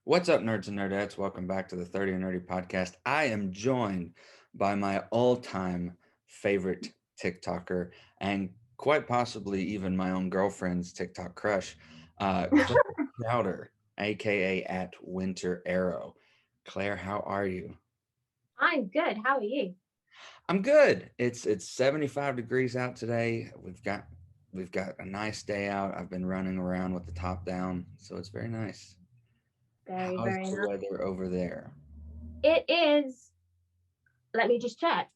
What's up, nerds and nerdettes? Welcome back to the 30 and Nerdy podcast. I am joined by my all-time favorite TikToker and quite possibly even my own girlfriend's TikTok crush, Claire Crowder, aka at WinterArrow. Claire, how are you? I'm good. How are you? I'm good. It's 75 degrees out today. We've got a nice day out. I've been running around with the top down, so it's very nice. Very, How's very the nice. weather over there? It is. Let me just check.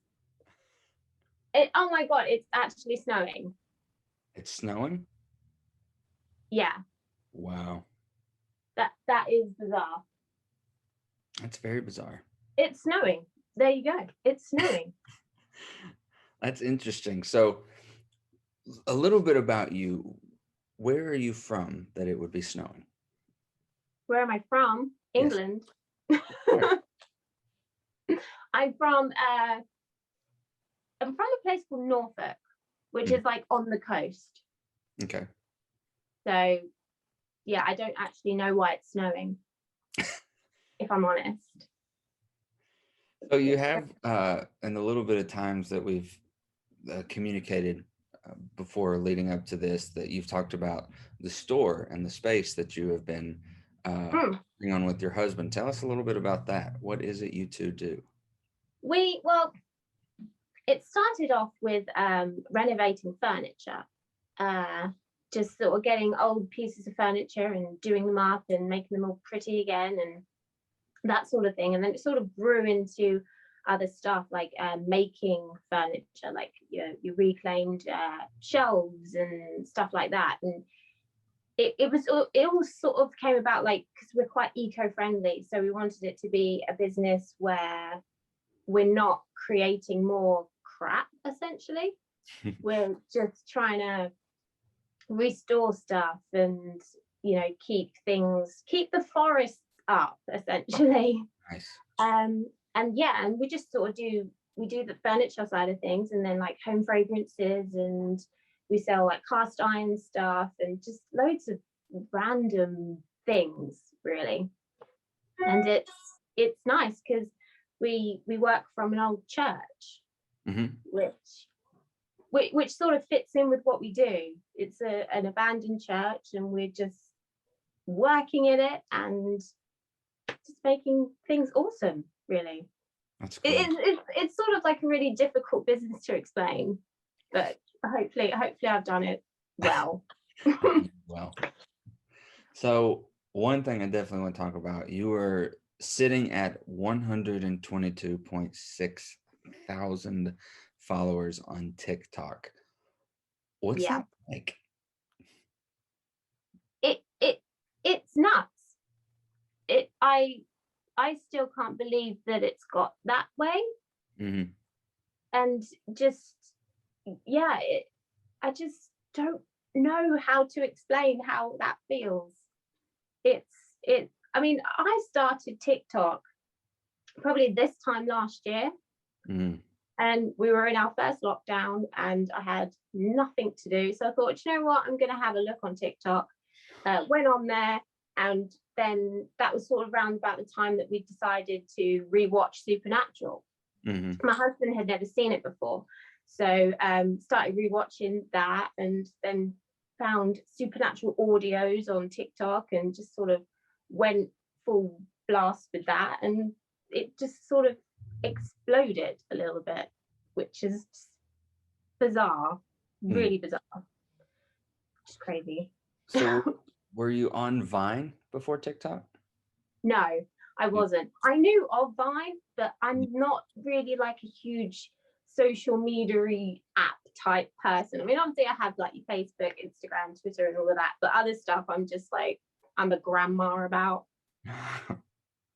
Oh my God, it's actually snowing. It's snowing? Yeah, Wow. that is bizarre. That's very bizarre. It's snowing. There you go. It's snowing. That's interesting. So, a little bit about you. Where are you from that it would be snowing? Where am I from? Yes. England. Right. I'm from uh I'm from a place called Norfolk, which Mhm. is like on the coast. Okay. So yeah, I don't actually know why it's snowing, if I'm honest. So you It's have, in the little bit of times that we've communicated before leading up to this, that you've talked about the store and the space that you have been mm. working on with your husband. Tell us a little bit about that. What is it you two do? Well, it started off with renovating furniture, uh, just sort of getting old pieces of furniture and doing them up and making them all pretty again and that sort of thing. And then it sort of grew into other stuff like making furniture, like your reclaimed shelves and stuff like that. And it all sort of came about like because we're quite eco-friendly, so we wanted it to be a business where we're not creating more crap essentially. We're just trying to restore stuff and keep the forests up essentially. Nice. And yeah, and we just sort of do the furniture side of things, and then like home fragrances, and we sell like cast iron stuff and just loads of random things really. And it's nice because we work from an old church, Hmm. which sort of fits in with what we do. It's an abandoned church, and we're just working in it and just making things awesome. Really, That's it, cool. it's sort of like a really difficult business to explain, but hopefully I've done it well. Well, so one thing I definitely want to talk about, you were sitting at 122.6 thousand followers on TikTok. What's Yeah, that like? it it it's nuts. It I still can't believe that it's got that way, Hmm. and just yeah, I just don't know how to explain how that feels. It's it. I mean, I started TikTok probably this time last year, Hmm. and we were in our first lockdown, and I had nothing to do, so I thought, you know what, I'm going to have a look on TikTok. Went on there, and then that was sort of around about the time that we decided to rewatch Supernatural. Hmm. My husband had never seen it before, so started rewatching that, and then found Supernatural audios on TikTok and just sort of went full blast with that, and it just sort of exploded a little bit, which is bizarre, Hmm. really bizarre, just crazy. So were you on Vine before TikTok? No, I You- wasn't. I knew of Vine, but I'm not really like a huge social media app type person. I mean, obviously, I have like Facebook, Instagram, Twitter, and all of that, but other stuff, I'm just like, I'm a grandma about.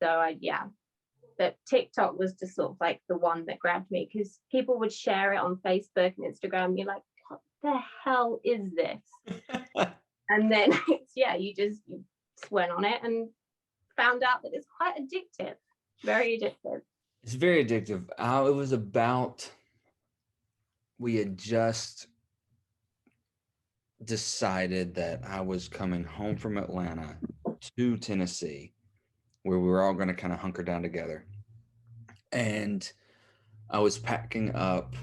So, yeah. But TikTok was just sort of like the one that grabbed me because people would share it on Facebook and Instagram. And you're like, what the hell is this? And then yeah, you just went on it and found out that it's quite addictive, very addictive. It's very addictive. It was about, we had just decided that I was coming home from Atlanta to Tennessee, where we were all going to kind of hunker down together. And I was packing up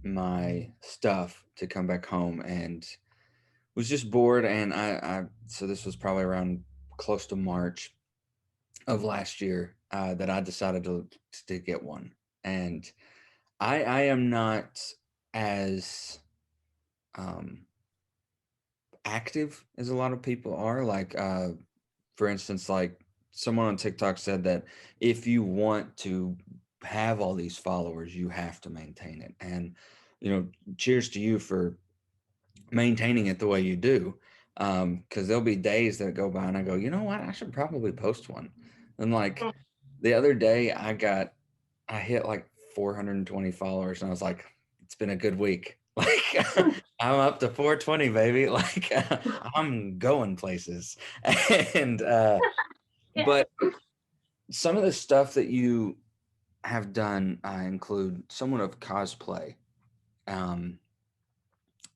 my stuff to come back home and was just bored. And so this was probably around close to March of last year that I decided to get one. And I am not as um, active as a lot of people are. Like, for instance, like someone on TikTok said that if you want to have all these followers, you have to maintain it. And, cheers to you for maintaining it the way you do. Because there'll be days that go by and I go, you know what, I should probably post one. And like Mm. the other day, I hit like 420 followers, and I was like, it's been a good week. Like I'm up to 420, baby. Like I'm going places. And Yeah. but some of the stuff that you have done include somewhat of cosplay. Um,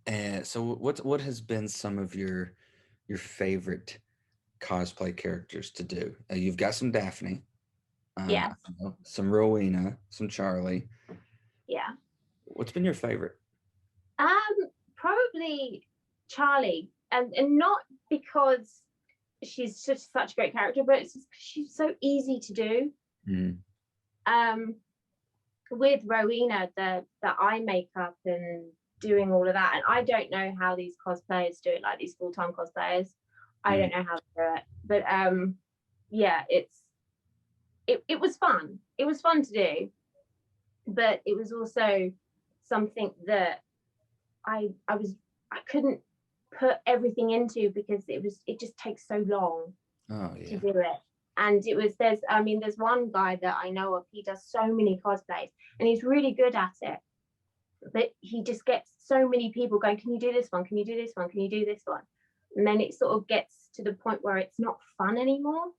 and so what has been some of your favorite cosplay characters to do? You've got some Daphne, Yes. some Rowena, some Charlie. Yeah. What's been your favorite? Probably Charlie, and not because she's just such a great character, but it's just 'cause she's so easy to do. Mm, Um, with Rowena, the eye makeup and doing all of that, and I don't know how these cosplayers do it, like these full-time cosplayers. I mm, don't know how to do it, but yeah, it was fun. It was fun to do, but it was also something that I couldn't put everything into because it just takes so long oh to yeah. do it. And there's one guy that I know of, he does so many cosplays and he's really good at it, but he just gets so many people going, can you do this one, can you do this one, can you do this one, and then it sort of gets to the point where it's not fun anymore.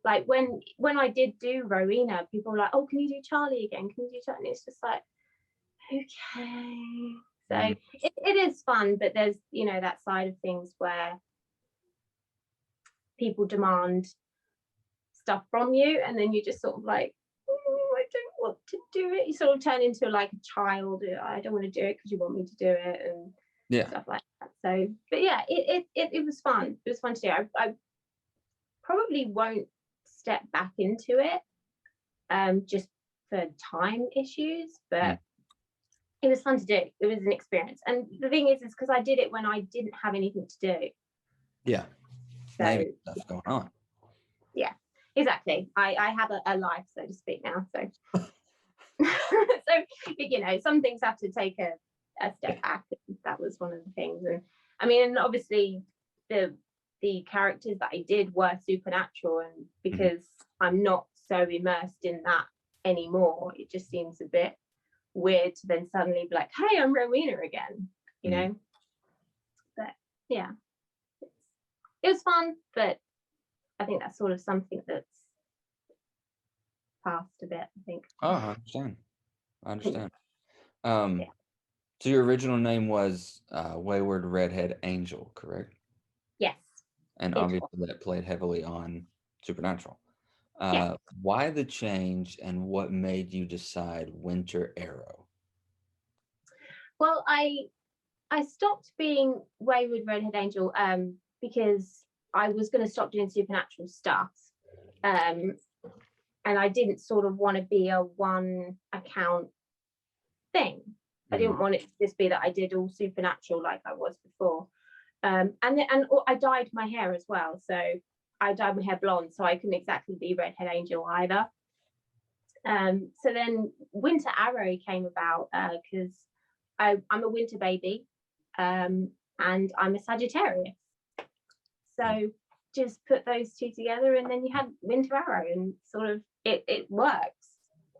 Like when I did do Rowena, people were like, oh, can you do Charlie again, can you do Charlie, and it's just like, okay. So Mm, it is fun, but there's that side of things where people demand stuff from you, and then you just sort of like, I don't want to do it. You sort of turn into like a child. I don't want to do it because you want me to do it and yeah. stuff like that. So, but yeah, it was fun. It was fun to do. I probably won't step back into it, just for time issues, Mm, but it was fun to do. It was an experience. And the thing is because I did it when I didn't have anything to do. yeah. Maybe So stuff going on. yeah, exactly. I have a life, so to speak, now. So so some things have to take a step back. That was one of the things. And I mean, and obviously the characters that I did were supernatural, and Mhm. because I'm not so immersed in that anymore, it just seems a bit weird to then suddenly be like, hey, I'm Rowena again, you Mm. know. But yeah, it was fun, but I think that's sort of something that's past a bit, I think. Oh, I understand. I understand. Yeah. Um, so your original name was Wayward Redhead Angel, correct? Yes, And it was. obviously that played heavily on Supernatural. Yes. Why the change and what made you decide Winter Arrow? Well, I stopped being Wayward Redhead Angel because I was going to stop doing supernatural stuff. Um, and I didn't sort of want to be a one account thing. I Mm, didn't want it to just be that I did all supernatural like I was before. And I dyed my hair as well, so I dyed my hair blonde, so I couldn't exactly be Redhead Angel either. So then WinterArrow came about because I'm a winter baby, and I'm a Sagittarius. So just put those two together, and then you had WinterArrow, and sort of it works,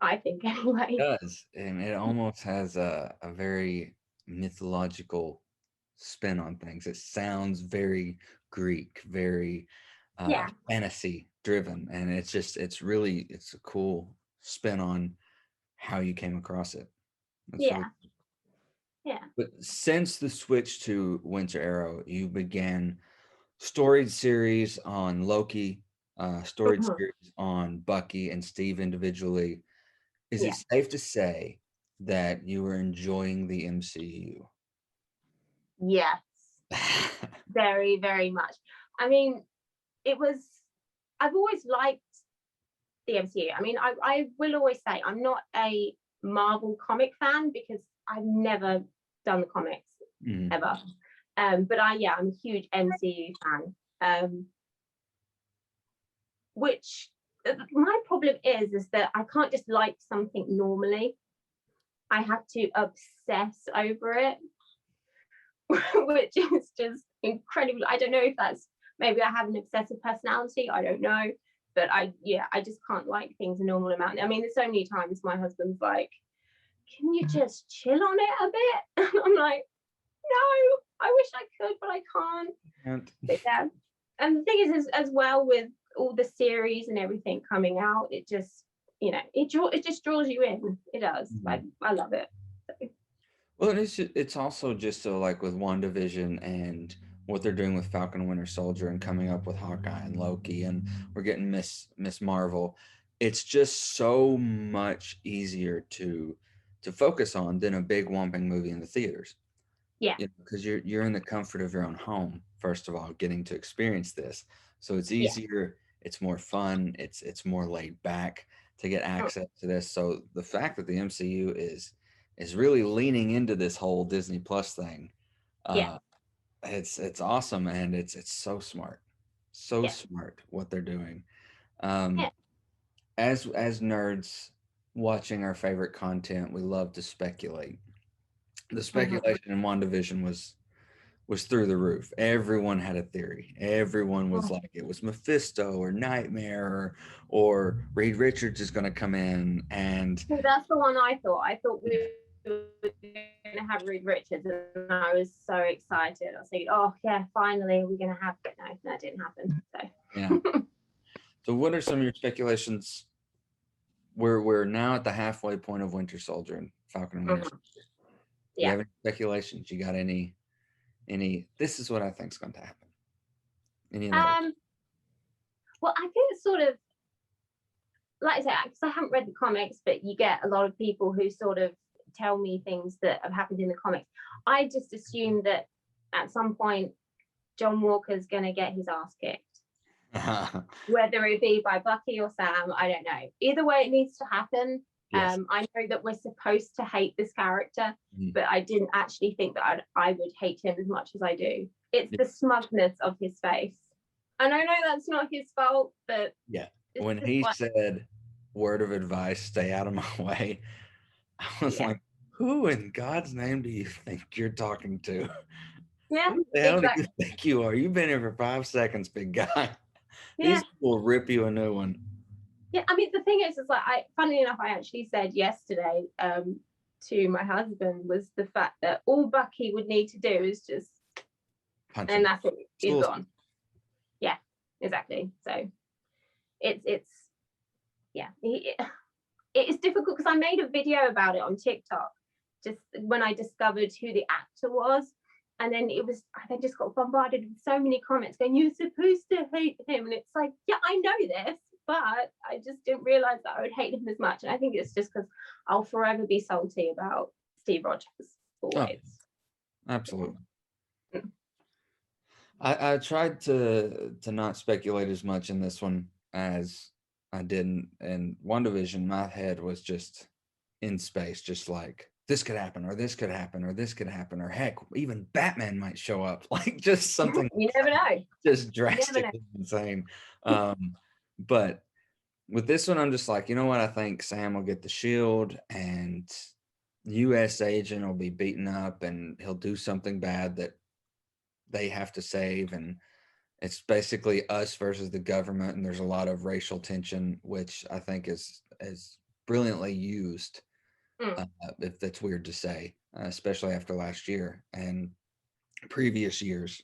I think, it anyway. does, and it almost has a very mythological spin on things. It sounds very Greek, very Yeah, fantasy driven, and it's a cool spin on how you came across it. That's really. yeah, yeah. But since the switch to Winter Arrow, you began storied series on Loki, storied Mhm. series on Bucky and Steve individually. Is it Yeah. safe to say that you were enjoying the MCU? Yes. Very, very much. I mean, it was. I've always liked the MCU. I mean, I will always say I'm not a Marvel comic fan because I've never done the comics Mhm. ever. But I'm a huge MCU fan. Which my problem is that I can't just like something normally. I have to obsess over it, which is just incredible. I don't know if that's, maybe I have an obsessive personality. I don't know, but I just can't like things a normal amount. I mean, there's so many times my husband's like, "Can you just chill on it a bit?" I'm like, "No, I wish I could, but I can't." And But yeah, and the thing is as well with all the series and everything coming out, it just, it just draws you in. It does. Mhm. I love it. So, Well, and it's also just so like with WandaVision and what they're doing with Falcon and Winter Soldier and coming up with Hawkeye and Loki and we're getting Miss Marvel. It's just so much easier to focus on than a big whomping movie in the theaters. yeah, Because you're in the comfort of your own home, first of all, getting to experience this. So it's yeah, easier, it's more fun, it's more laid back to get mm, access to this. So the fact that the MCU is really leaning into this whole Disney Plus thing, yeah, uh, it's awesome and it's so smart. So yeah, smart what they're doing. Um, yeah. as nerds watching our favorite content, we love to speculate. The Mhm. speculation in WandaVision was through the roof. Everyone had a theory. Everyone was Mm. like, it was Mephisto or Nightmare or Reed Richards is going to come in. And So that's the one I thought. I thought we were going to have Reed Richards, and I was so excited. I was thinking, oh yeah, finally we're going to have it. No, that didn't happen. yeah. So So, what are some of your speculations? We're now at the halfway point of Winter Soldier and Falcon and Winter mhm. Soldier. Do you Yeah. have any speculations? You got any? This is what I think is going to happen. Any of those? Um. Well, I think it's sort of, like I say, because I haven't read the comics, but you get a lot of people who sort of tell me things that have happened in the comics. I just assume that at some point John Walker's going to get his ass kicked, whether it be by Bucky or Sam. I don't know. Either way, it needs to happen. Yes. I know that we're supposed to hate this character, Mhm. but I didn't actually think that I would hate him as much as I do. It's the smugness of his face. And I know that's not his fault, but Yeah. it's When just he like, said, "Word of advice: stay out of my way," I was yeah, like, "Who in God's name do you think you're talking to? yeah, Who the hell do you exactly. think you are? You've been here for 5 seconds, big guy. Yeah, These people will rip you a new one." yeah. I mean, the thing is like, funnily enough, I actually said yesterday to my husband was the fact that all Bucky would need to do is just, Punch and him. that's it, It's a he's little gone. Yeah, exactly. So it's yeah, it is difficult because I made a video about it on TikTok just when I discovered who the actor was. And then I then just got bombarded with so many comments going, "You're supposed to hate him." And it's like, yeah, I know this, but I just didn't realize that I would hate him as much. And I think it's just because I'll forever be salty about Steve Rogers, oh, always. absolutely. Yeah. I tried to not speculate as much in this one as I did in WandaVision. My head was just in space, just like this could happen, or this could happen, or this could happen, or heck, even Batman might show up. Like just something You never know. just You never know. drastically insane. But with this one, I'm just like, you know what? I think Sam will get the shield and US agent will be beaten up and he'll do something bad that they have to save. And it's basically us versus the government. And there's a lot of racial tension, which I think is brilliantly used. Mm. If that's weird to say, especially after last year and previous years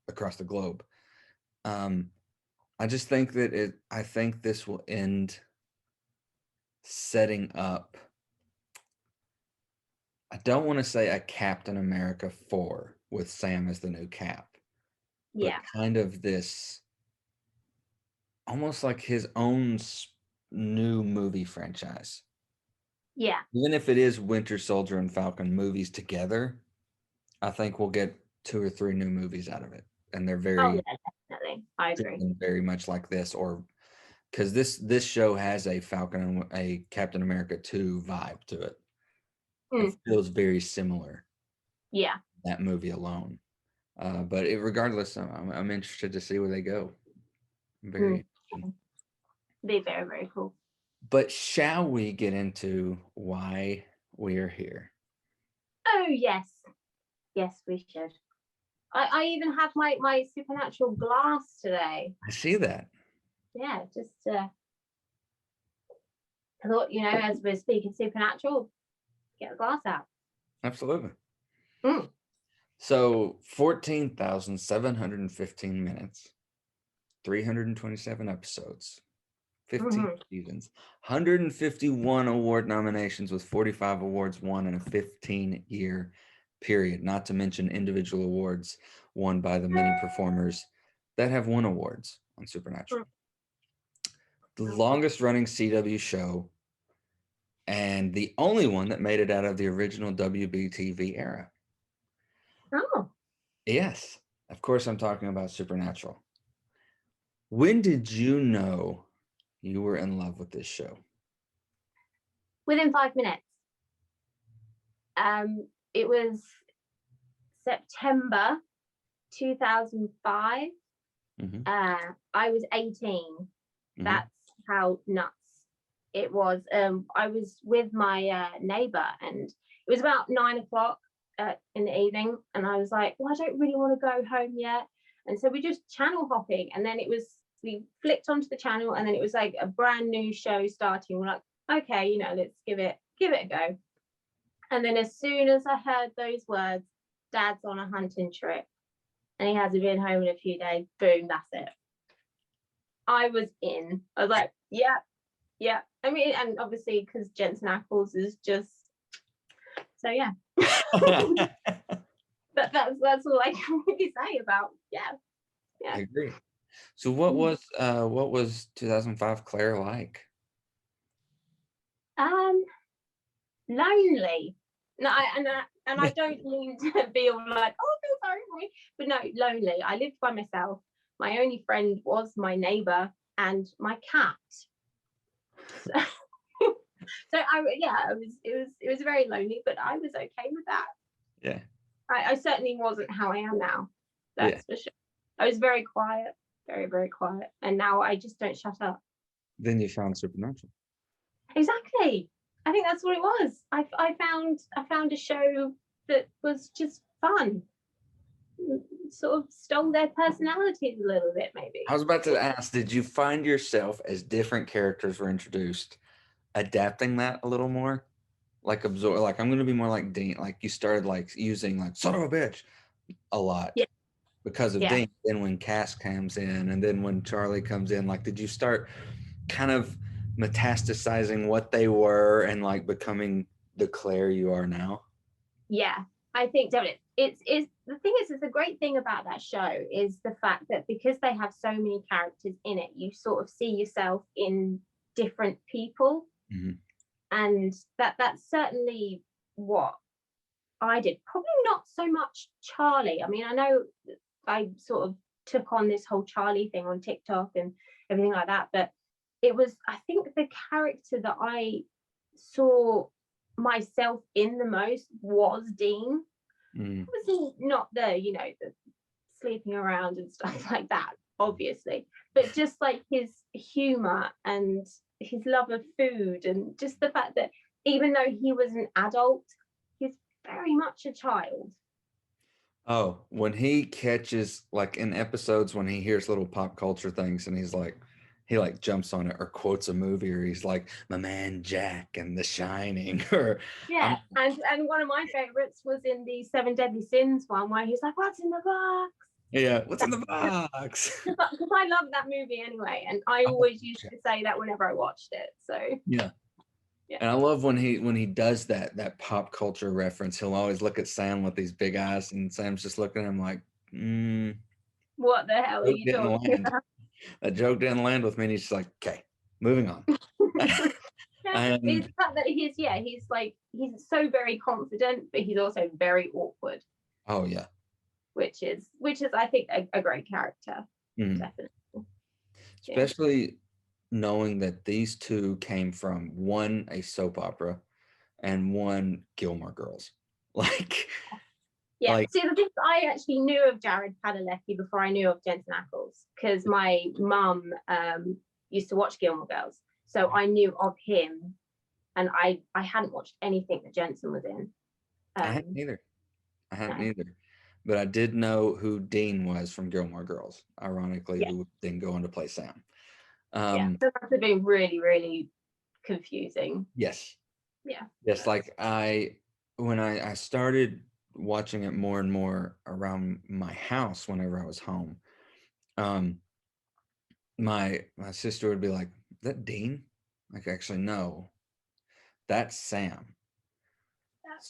across the globe. Um, I just think that I think this will end setting up. I don't want to say a Captain America 4 with Sam as the new Cap, but Yeah. kind of this almost like his own new movie franchise. Yeah. Even if it is Winter Soldier and Falcon movies together, I think we'll get 2 or 3 new movies out of it, and they're Oh very yeah, definitely. I agree. very much like this, or because this show has a Falcon and a Captain America 2 vibe to it. It Mm, feels very similar, yeah. that movie alone. But regardless, I'm interested to see where they go. I'm Mm. very interested. Be very, very cool. But shall we get into why we are here? Oh yes. Yes, we should. I even have my supernatural glass today. I see that. Yeah, just I thought, as we're speaking supernatural, get the glass out. Absolutely. Mm. So 14,715 minutes, 327 episodes, 15 Mm-hmm. seasons, 151 award nominations with 45 awards won in a 15-year period, not to mention individual awards won by the many performers that have won awards on Supernatural. The longest running CW show and the only one that made it out of the original WBTV era. Oh, Yes, of course, I'm talking about Supernatural. When did you know you were in love with this show? within 5 minutes. It was September 2005. Mhm. I was 18. Mhm. That's how nuts it was. I was with my neighbor, and it was about 9 o'clock in the evening, and I was like, well, I don't really want to go home yet. And so we just channel hopping, and then we flicked onto the channel, and then it was like a brand new show starting. We're like, okay, let's give it a go. And then as soon as I heard those words, Dad's on a hunting trip and he hasn't been home in a few days, boom, that's it. I was in. I was like, yeah, yeah. I mean, and obviously because Jensen Ackles is just so yeah. But that's all I can really say about I yeah. agree. So what was 2005 Claire like? Um, lonely. No, I don't mean to feel like, oh, I feel sorry for me, but no, lonely. I lived by myself. My only friend was my neighbor and my cat. So, it was very lonely, but I was okay with that. Yeah. I certainly wasn't how I am now. Yeah. That's for sure. I was very quiet, very, very quiet. And now I just don't shut up. Then you found Supernatural. Exactly. I think that's what it was. I found a show that was just fun. Sort of stole their personalities a little bit, maybe. I was about to ask, did you find yourself as different characters were introduced, adapting that a little more? Like absorb, like I'm gonna be more like Dean. Like you started like using like son of a bitch a lot Yeah. because of Yeah. Dean. Then when Cass comes in, and then when Charlie comes in, like did you start kind of metastasizing what they were and like becoming the Claire you are now? Yeah. I think definitely. It's the thing is the great thing about that show is the fact that because they have so many characters in it, you sort of see yourself in different people. Mm-hmm. And that's certainly what I did. Probably not so much Charlie. I mean, I know I sort of took on this whole Charlie thing on TikTok and everything like that, but it was, I think, the character that I saw myself in the most was Dean. Mm. Obviously not the sleeping around and stuff like that, obviously, but just like his humor and his love of food, and just the fact that even though he was an adult, he's very much a child. Oh, when he catches like in episodes when he hears little pop culture things and he like jumps on it or quotes a movie or he's like my man Jack and The Shining or Yeah, and one of my favorites was in the Seven Deadly Sins one where he's like, "What's in the box?" yeah, what's in the box? Because I love that movie anyway, and I Oh, always used to say that whenever I watched it. So yeah. yeah, And I love when he does that pop culture reference. He'll always look at Sam with these big eyes, and Sam's just looking at him like, what the hell are "Joke you didn't talking land." about? That joke didn't land with me. And he's just like, okay, moving on. Yeah, it's And the fact that he's like he's so very confident, but he's also very awkward, oh yeah. which is I think a great character, Mhm. definitely. Yeah. Especially knowing that these two came from one a soap opera and one Gilmore Girls. Like, Yeah. like See, the thing is, I actually knew of Jared Padalecki before I knew of Jensen Ackles because my mum used to watch Gilmore Girls, so I knew of him, and I hadn't watched anything that Jensen was in. I hadn't either. I hadn't No. either. But I did know who Dean was from Gilmore Girls, ironically, Yeah. who would then go on to play Sam. Yeah. So that would have been really, really confusing. Yes. Yeah. Yes, like when I started watching it more and more around my house whenever I was home, um, my sister would be like, "Is that Dean?" Like, actually, no, that's Sam.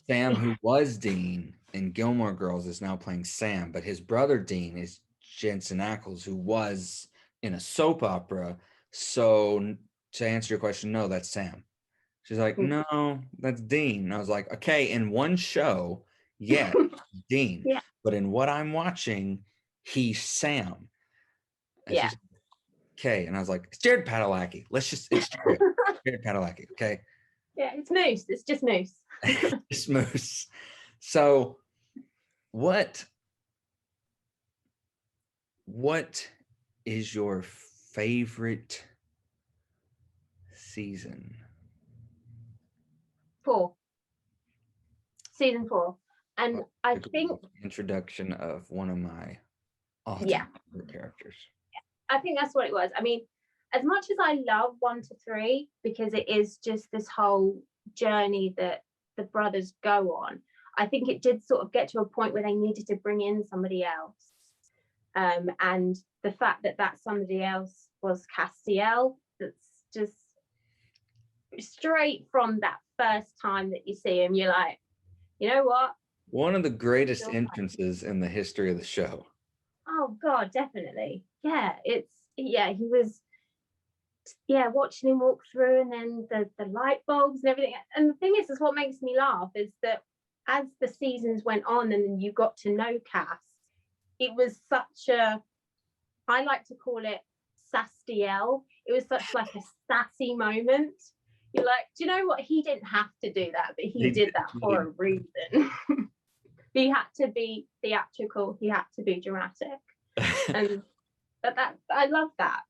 Sam, who was Dean in Gilmore Girls, is now playing Sam, but his brother Dean is Jensen Ackles, who was in a soap opera. So to answer your question, no, that's Sam. She's like, no, that's Dean. And I was like, okay, in one show, yeah, Dean. Yeah. But in what I'm watching, he's Sam. And Yeah. she's okay. And I was like, it's Jared Padalecki. It's Jared Padalecki. Okay. Yeah. It's Moose. It's just Moose. It's Moose. So what is your favorite season? 4. Season 4. And I think Introduction of one of my yeah, all-time favorite characters. I think that's what it was. I mean, as much as I love 1 to 3 because it is just this whole journey that the brothers go on, I think it did sort of get to a point where they needed to bring in somebody else. And the fact that that somebody else was Castiel, that's just straight from that first time that you see him, you're like, you know what? One of the greatest entrances in the history of the show. Oh God, definitely. Yeah, he was watching him walk through and then the light bulbs and everything. And the thing is what makes me laugh is that as the seasons went on and you got to know Cass, it was such a, I like to call it Sastiel. It was such like a sassy moment. You're like, do you know what? He didn't have to do that, but he did that for a reason. He had to be theatrical. He had to be dramatic. And that I love that.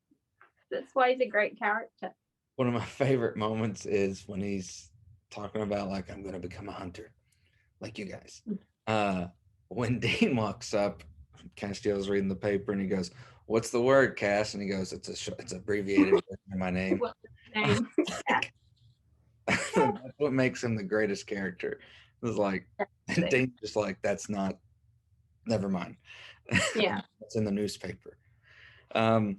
That's why he's a great character. One of my favorite moments is when he's talking about like, I'm going to become a hunter like you guys. When Dean walks up, Castiel's reading the paper and he goes, what's the word, Cass? And he goes, it's abbreviated in my name. What's his name? That's what makes him the greatest character. It was like, and Dean's just like, that's not, never mind. Yeah. It's in the newspaper. I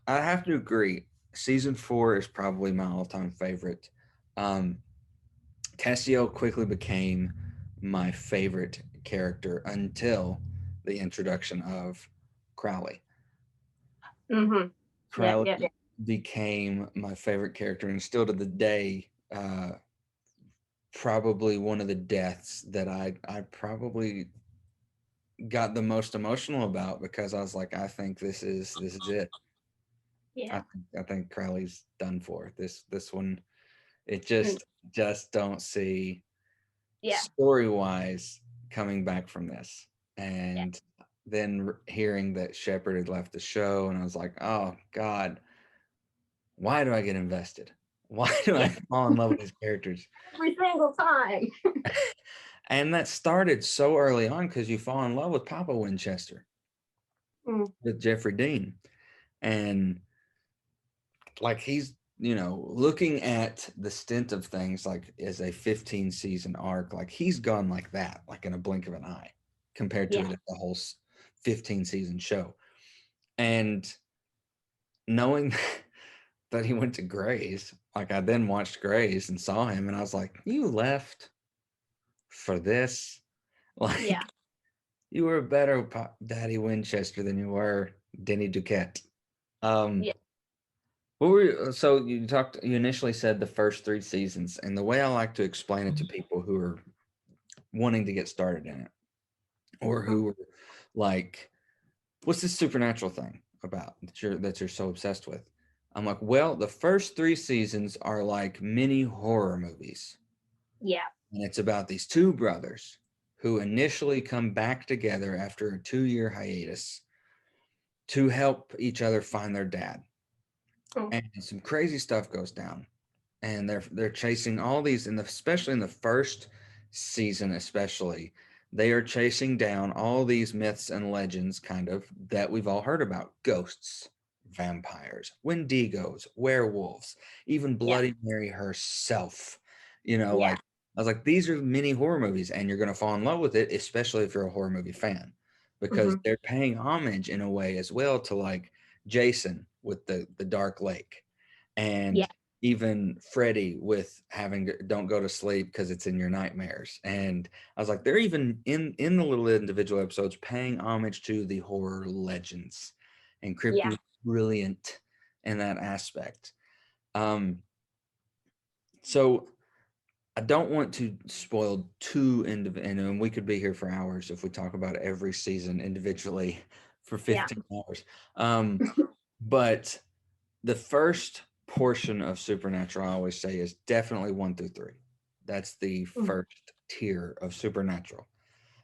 have to agree. Season 4 is probably my all-time favorite. Castiel quickly became my favorite character until the introduction of Crowley. Mm-hmm. Crowley became my favorite character, and still to the day, probably one of the deaths that I probably got the most emotional about, because I was like, I think this is it. Yeah. I think Crowley's done for. This one, it just don't see story wise coming back from this. And then hearing that Shepard had left the show, and I was like, oh God, why do I get invested? Why do I fall in love with these characters every single time? And that started so early on because you fall in love with Papa Winchester, with Jeffrey Dean. And like he's, looking at the stint of things like as a 15 season arc, like he's gone like that, like in a blink of an eye compared to it as a whole 15 season show. And knowing that he went to Grey's, like I then watched Grey's and saw him and I was like, you left for this? Like you were a better Daddy Winchester than you were Denny Duquette. Um, Yeah. so you initially said the first 3 seasons, and the way I like to explain it to people who are wanting to get started in it, or who are like, what's this supernatural thing about that you're so obsessed with? I'm like, well, the first 3 seasons are like mini horror movies. Yeah. And it's about these two brothers who initially come back together after a 2-year hiatus to help each other find their dad. Mm. And some crazy stuff goes down. And they're chasing all these, and especially in the first season, especially, they are chasing down all these myths and legends, kind of, that we've all heard about: ghosts, vampires, wendigos, werewolves, even Yeah. Bloody Mary herself. Yeah. Like, I was like, these are mini horror movies, and you're going to fall in love with it, especially if you're a horror movie fan, because Hmm. they're paying homage in a way as well to, like, Jason with the Dark Lake, Yeah. and even Freddy with having don't go to sleep because it's in your nightmares. And I was like, they're even in the little individual episodes paying homage to the horror legends, and Crypt Yeah. was brilliant in that aspect. Um, so I don't want to spoil and we could be here for hours if we talk about every season individually for Yeah. 15 hours. But the first portion of Supernatural, I always say, is definitely 1 through 3. That's the Mhm. first tier of Supernatural.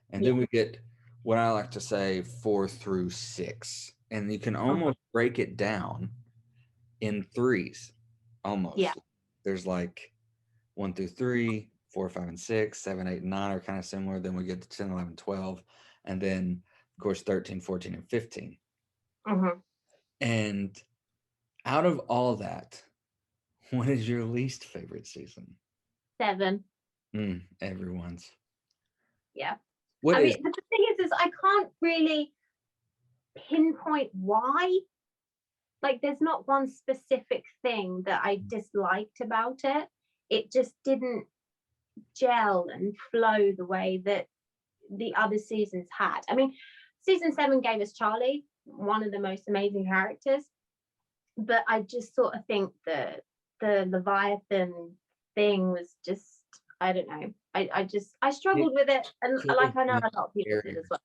And Yeah. then we get what I like to say 4 through 6. And you can Mhm. almost break it down in threes, Yeah. almost. There's like 1 through 3, 4, 5, and 6, 7, 8, and 9 are kind of similar. Then we get to 10, 11, 12. And then, of course, 13, 14, and 15. Hmm. And out of all that, what is your least favorite season? 7. Everyone's. Yeah. What I is mean, but the thing is I can't really pinpoint why. Like, there's not one specific thing that I disliked about it. It just didn't gel and flow the way that the other seasons had. I mean, season 7 gave us Charlie, one of the most amazing characters, but I just sort of think that the Leviathan thing was just, I don't know. I it struggled with it, and could like have I know been a lot of people did scarier. as well.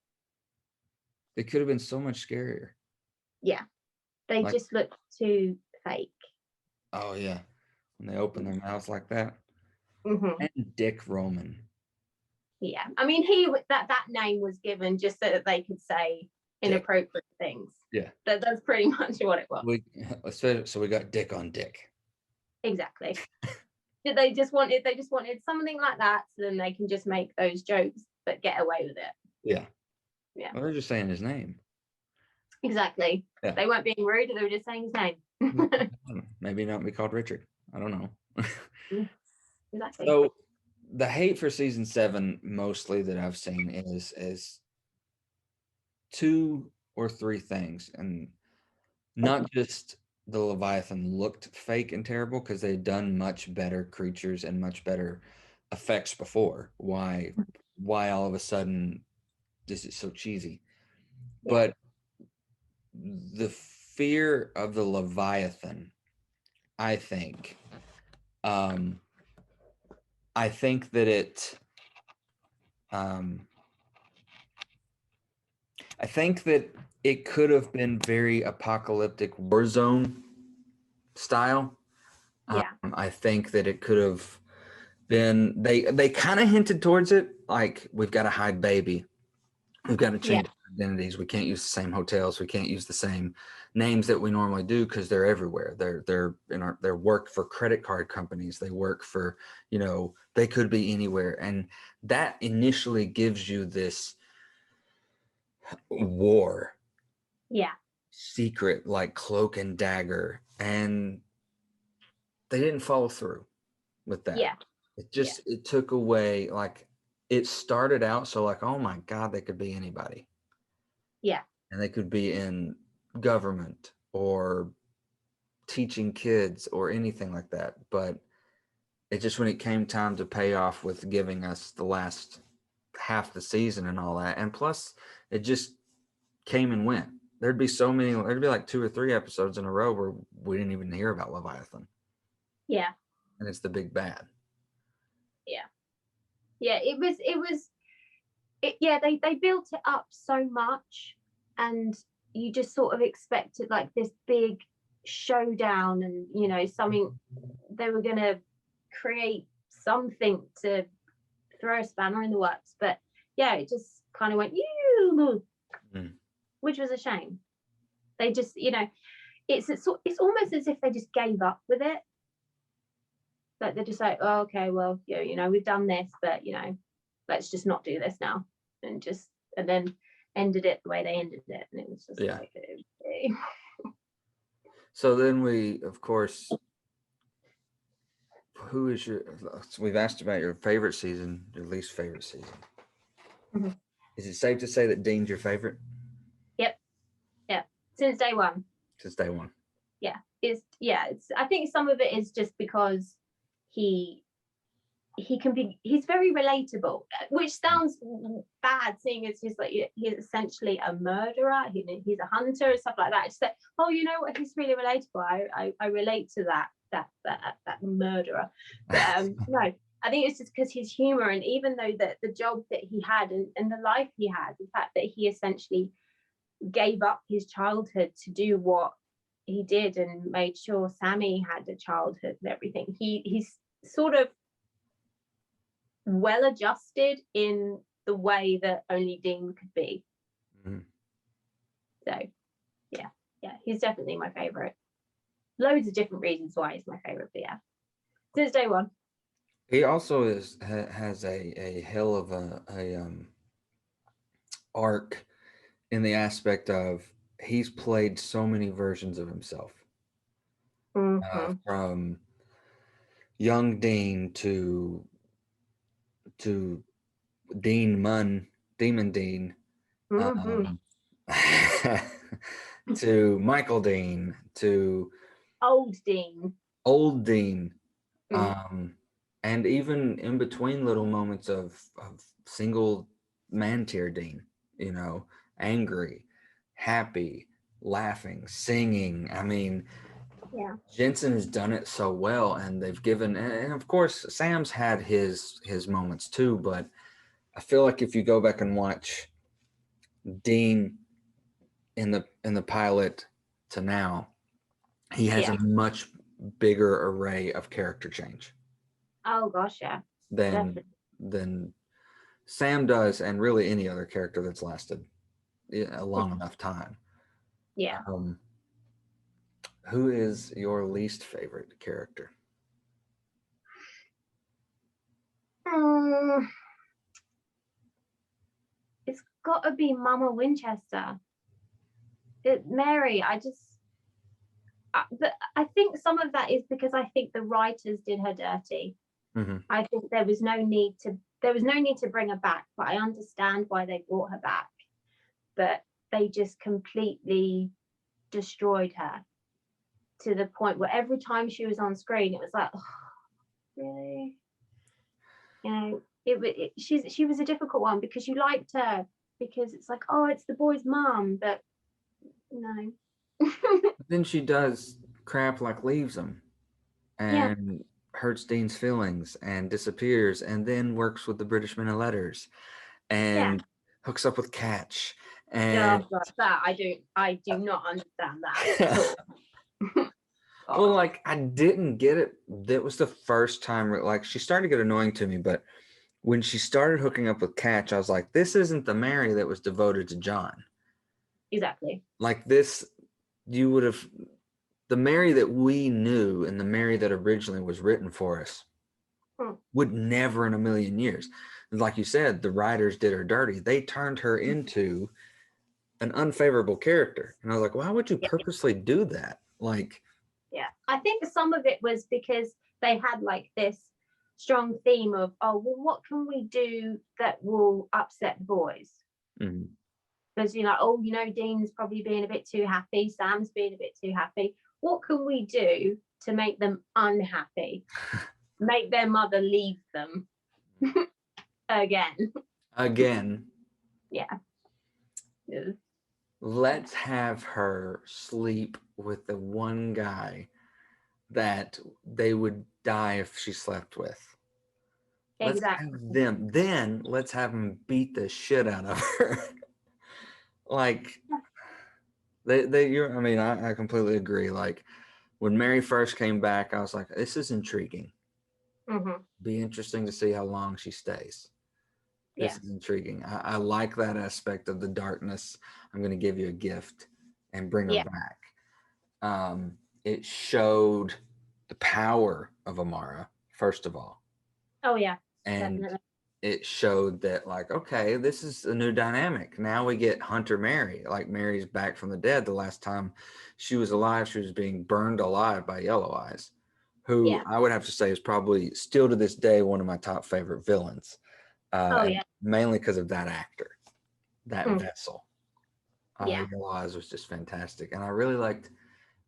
It could have been so much scarier. Yeah, they Like, just looked too fake. oh yeah, when they open their mouths like that. Hmm. And Dick Roman. Yeah, I mean, that name was given just so that they could say Dick. inappropriate things. Yeah. That's pretty much what it was. We so we got Dick on Dick. Exactly. They just wanted something like that, so then they can just make those jokes but get away with it. Yeah. Yeah, Well, they're just saying his name. exactly. Yeah. They weren't being rude, they were just saying his name. Maybe not be called Richard. I don't know. Exactly. So the hate for season 7 mostly that I've seen is 2 or 3 things, and not just the Leviathan looked fake and terrible because they'd done much better creatures and much better effects before. Why all of a sudden this is so cheesy? Yeah. But the fear of the Leviathan, I think, um, I think that um, I think that it could have been very apocalyptic war zone style. Yeah. I think that it could have been they kind of hinted towards it, like, we've got to hide baby, we've got to Yeah. change identities, we can't use the same hotels, we can't use the same names that we normally do because they're everywhere. They're in our they work for credit card companies, they work for, they could be anywhere, and that initially gives you this war Yeah. secret, like cloak and dagger, and they didn't follow through with that. Yeah. It Yeah. just it took away, like, it started out so, like, oh my god, they could be anybody, Yeah. and they could be in government or teaching kids or anything like that. But it just, when it came time to pay off with giving us the last half the season and all that, and plus it just came and went. there'd be so many, there'd be like 2 or 3 episodes in a row where we didn't even hear about Leviathan. Yeah. And it's the big bad. Yeah. Yeah. Yeah, they built it up so much, and you just sort of expected like this big showdown, and something, they were gonna create something to throw a spanner in the works, but yeah, it just kind of went which was a shame. They just, it's almost as if they just gave up with it. Like they're just like, oh, okay, well, we've done this, but let's just not do this now, and then ended it the way they ended it, and it was just like, okay. So then we, of course, we've asked about your favorite season, your least favorite season. Mm-hmm. Is it safe to say that Dean's your favorite? Yep. Since day one. Yeah. I think some of it is just because he's very relatable, which sounds bad, seeing as he's essentially a murderer. He's a hunter and stuff like that. It's like, oh, you know what, he's really relatable. I relate to that murderer. But no, I think it's just because his humor, and even though the job that he had and the life he had, the fact that he essentially gave up his childhood to do what he did and made sure Sammy had a childhood and everything. He's sort of well adjusted in the way that only Dean could be. Mm-hmm. So yeah, he's definitely my favorite. Loads of different reasons why he's my favorite, but yeah, since day one. He also has a hell of a arc in the aspect of he's played so many versions of himself. Mm-hmm. From young Dean to Demon Dean, mm-hmm. To Michael Dean, to old Dean, mm-hmm. And even in between little moments of single man tier Dean, angry, happy, laughing, singing. I mean, yeah, Jensen has done it so well, and they've given, and of course Sam's had his moments too, but I feel like if you go back and watch Dean in the pilot to now, he has a much bigger array of character change. Oh gosh, yeah. Than Sam does, and really any other character that's lasted a long enough time. Yeah. Who is your least favorite character? It's got to be Mama Winchester. Mary, but I think some of that is because I think the writers did her dirty. Mm-hmm. I think there was no need to bring her back, but I understand why they brought her back. But they just completely destroyed her to the point where every time she was on screen, it was like, oh, really? She was a difficult one because you liked her because it's like, oh, it's the boy's mom, but no. Then she does crap like leaves him and hurts Dean's feelings and disappears, and then works with the British Men of Letters and hooks up with Catch. And that I do not understand that at all. Well, like, I didn't get it. That was the first time, like, she started to get annoying to me, but when she started hooking up with Catch, I was like, this isn't the Mary that was devoted to John. Exactly. Like this, you would have, the Mary that we knew and the Mary that originally was written for us would never in a million years. Like you said, the writers did her dirty. They turned her into an unfavorable character. And I was like, why would you purposely do that? Like, yeah, I think some of it was because they had like this strong theme of, oh, well, what can we do that will upset the boys? Mm-hmm. Because Dean's probably being a bit too happy, Sam's being a bit too happy. What can we do to make them unhappy? Make their mother leave them again. Yeah. let's have her sleep with the one guy that they would die if she slept with. Let's have Exactly. them. Then let's have them beat the shit out of her. Like I mean, I completely agree. Like when Mary first came back, I was like, this is intriguing. Hmm. Be interesting to see how long she stays. This Yeah. is intriguing. I like that aspect of the darkness. I'm going to give you a gift and bring her Yeah. back. It showed the power of Amara, first of all. Oh yeah. And Definitely. it showed that, like, okay, this is a new dynamic. Now we get Hunter Mary. Like, Mary's back from the dead. The last time she was alive, she was being burned alive by Yellow Eyes, who Yeah. I would have to say is probably still to this day one of my top favorite villains. Oh And yeah. mainly because of that actor, that Mm. vessel. Yeah. Yellow Eyes was just fantastic. And I really liked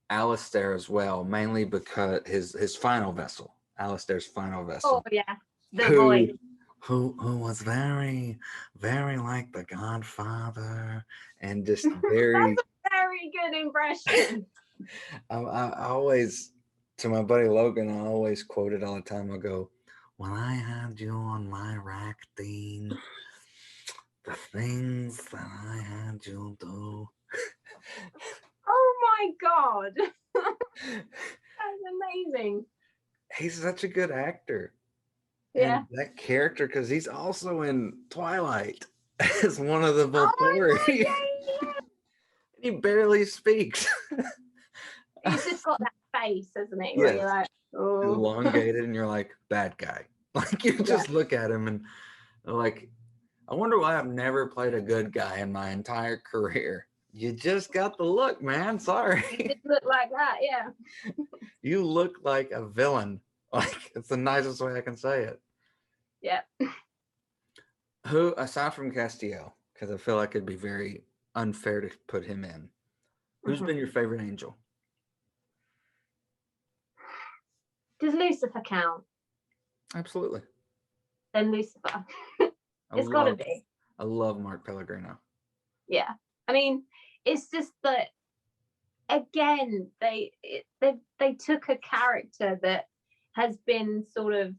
Alistair as well, mainly because his final vessel, Alistair's final Oh vessel, yeah. The voice. who who was very, very like the Godfather, and just very. That's a very good impression. I always, to my buddy Logan, I always quote it all the time. I go, "When I had you on my rack, Dean, the things that I had you do." Oh my god. That's amazing. He's such a good actor. And Yeah. that character, because he's also in Twilight as one of the Oh my god, Volturi. yeah. He barely speaks. He's just got that face, hasn't he? Where you're Yes, like, oh elongated, and you're like, bad guy. Like, you yeah. just look at him and like, I wonder why I've never played a good guy in my entire career. You just got the look, man. Sorry. Just look like that, yeah. You look like a villain. Like, it's the nicest way I can say it. Yeah. Who, aside from Castiel, because I feel like it'd be very unfair to put him in, who's Mhm. been your favorite angel? Does Lucifer count? Absolutely. Then Lucifer. I It's gotta love be. I love Mark Pellegrino. Yeah. I mean, it's just that again, they took a character that has been sort of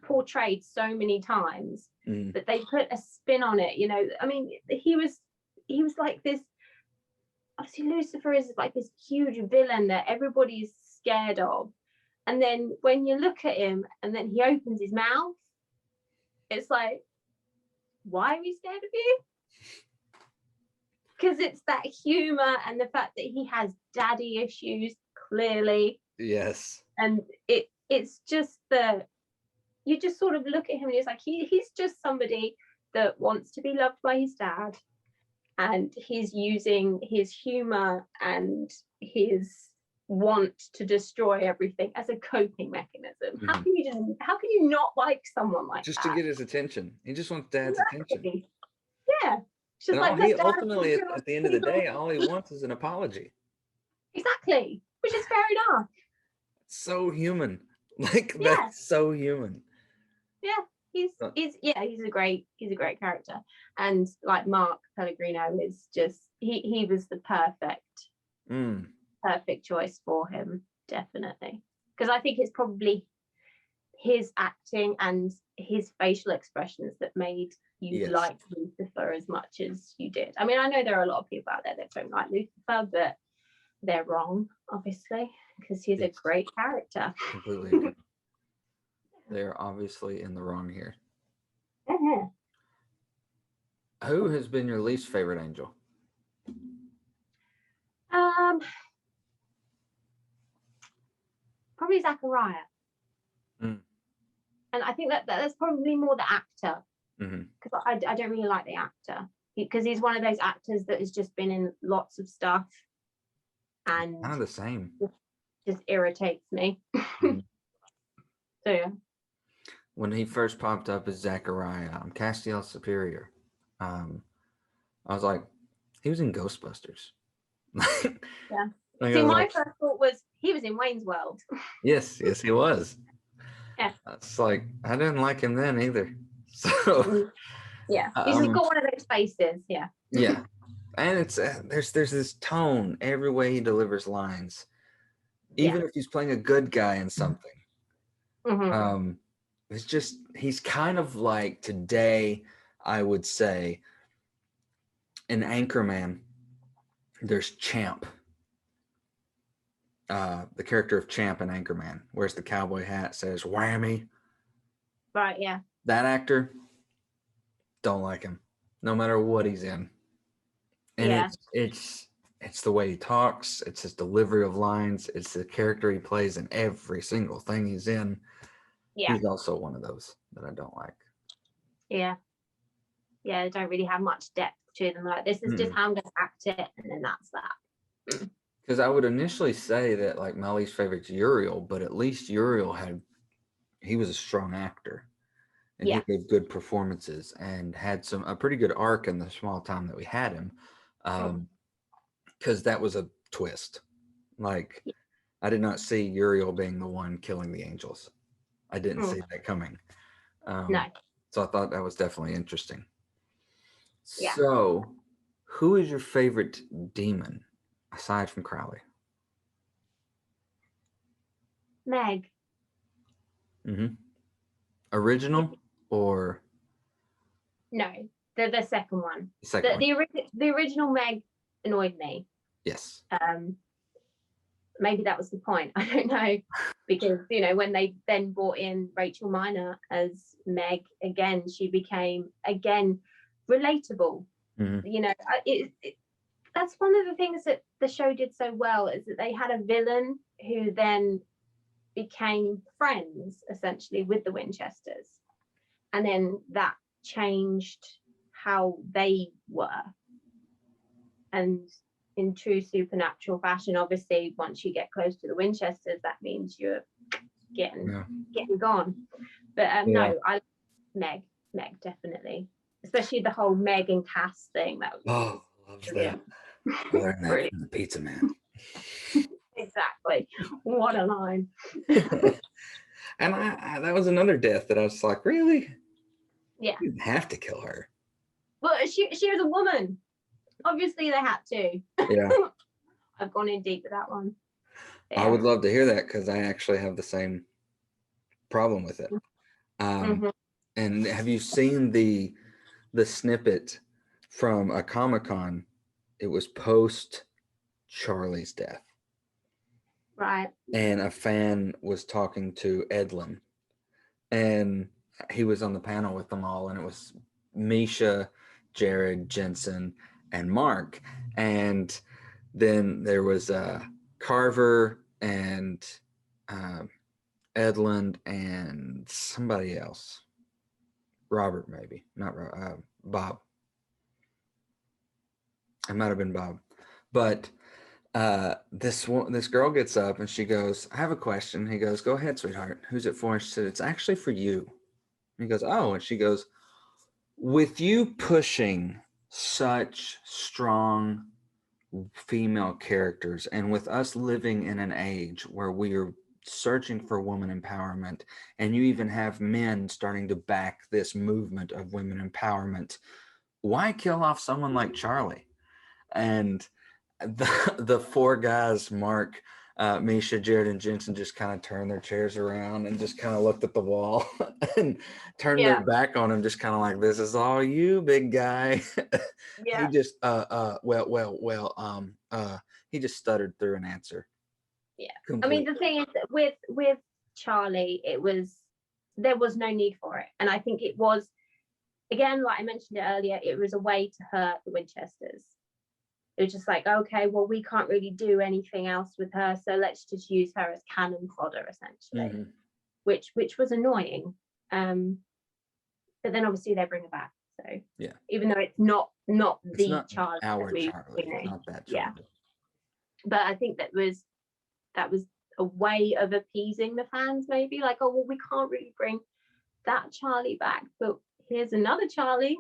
portrayed so many times, Mm, but they put a spin on it. I mean, he was like this. Obviously, Lucifer is like this huge villain that everybody's scared of, and then when you look at him, and then he opens his mouth, it's like, why are we scared of you? Because it's that humor and the fact that he has daddy issues clearly, yes. and it's just you just sort of look at him and it's like he's just somebody that wants to be loved by his dad, and he's using his humor and his want to destroy everything as a coping mechanism. Mm-hmm. How can you not like someone like Just to that? get his attention. He just wants dad's attention. Exactly. Yeah. It's just And all like, he look, dad, ultimately, at the end of the day, all he wants is an apology. exactly, which is fair enough. So human. Like, Yeah. that's so human. Yeah. He's a great character. And like Mark Pellegrino is just he was the perfect choice for him, definitely. Because I think it's probably his acting and his facial expressions that made you Yes. like Lucifer as much as you did. I mean, I know there are a lot of people out there that don't like Lucifer, but they're wrong, obviously, because he's a great character. Completely agree. They're obviously in the wrong here. Uh-huh. Who has been your least favorite angel? Probably Zachariah. Mm. And I think that's probably more the actor, because Mm-hmm. I don't really like the actor, because he's one of those actors that has just been in lots of stuff and Kind of the same. just irritates me. Mm. So yeah. When he first popped up as Zachariah, Castiel Superior, I was like, he was in Ghostbusters. Yeah. Like, See, I was my like, first thought was he was in Wayne's World. yes, he was. Yeah. It's like, I didn't like him then either. So, Yeah. He's just got one of those faces. Yeah. yeah. And it's there's this tone every way he delivers lines, Yeah. even if he's playing a good guy in something. Hmm. It's just he's kind of like today, I would say, in Anchorman, there's Champ, the character of Champ in Anchorman, wears the cowboy hat, says whammy. Right. Yeah. That actor, don't like him, no matter what he's in. And Yeah. it's the way he talks, it's his delivery of lines, it's the character he plays in every single thing he's in. Yeah. He's also one of those that I don't like. Yeah. Yeah. They don't really have much depth to them. Like, this is just how I'm going to act it, and then that's that. Because I would initially say that like my least favorite's Uriel, but at least Uriel he was a strong actor and he Yeah. gave good performances and had a pretty good arc in the small time that we had him. Because that was a twist. Like, I did not see Uriel being the one killing the angels. I didn't see that coming. No. So I thought that was definitely interesting. Yeah. So, who is your favorite demon aside from Crowley? Meg. Original or No, the second one. the second one? The original Meg annoyed me. Yes. Maybe that was the point. I don't know, because when they then brought in Rachel Miner as Meg again, she became again relatable. That's one of the things that the show did so well, is that they had a villain who then became friends essentially with the Winchesters, and then that changed how they were. And in true supernatural fashion, obviously, once you get close to the Winchesters, that means you're getting gone. But no, I Meg definitely, especially the whole Meg and Cass thing. That was loves that. I learned that from the Pizza Man. Exactly. What a line. And I that was another death that I was like, really? Yeah. You didn't have to kill her. Well, she was a woman. Obviously, they had to. Yeah. I've gone in deep with that one. Yeah. I would love to hear that, because I actually have the same problem with it. And have you seen the snippet from a Comic-Con? It was post Charlie's death. Right. And a fan was talking to Edlin, and he was on the panel with them all, and it was Misha, Jared, Jensen, and Mark. And then there was Carver and Edlund and somebody else. Robert, maybe. Not Bob. It might have been Bob. But this girl gets up and she goes, I have a question. He goes, go ahead, sweetheart. Who's it for? And she said, it's actually for you. And he goes, oh. And she goes, with you pushing such strong female characters, and with us living in an age where we are searching for women empowerment, and you even have men starting to back this movement of women empowerment, why kill off someone like Charlie? And the four guys, Mark, Misha, Jared, and Jensen, just kind of turned their chairs around and just kind of looked at the wall and turned their back on him, just kind of like, this is all you, big guy. Yeah. He just he just stuttered through an answer. Yeah. Completely. I mean, the thing is that with Charlie, there was no need for it. And I think it was, again, like I mentioned it earlier, it was a way to hurt the Winchesters. It was just like, okay, well, we can't really do anything else with her, so let's just use her as cannon fodder, essentially, which was annoying. But then obviously they bring her back, so yeah, even though it's not Charlie, our Charlie, not that Charlie. Yeah. But I think that was a way of appeasing the fans, maybe, like, oh, well, we can't really bring that Charlie back, but here's another Charlie.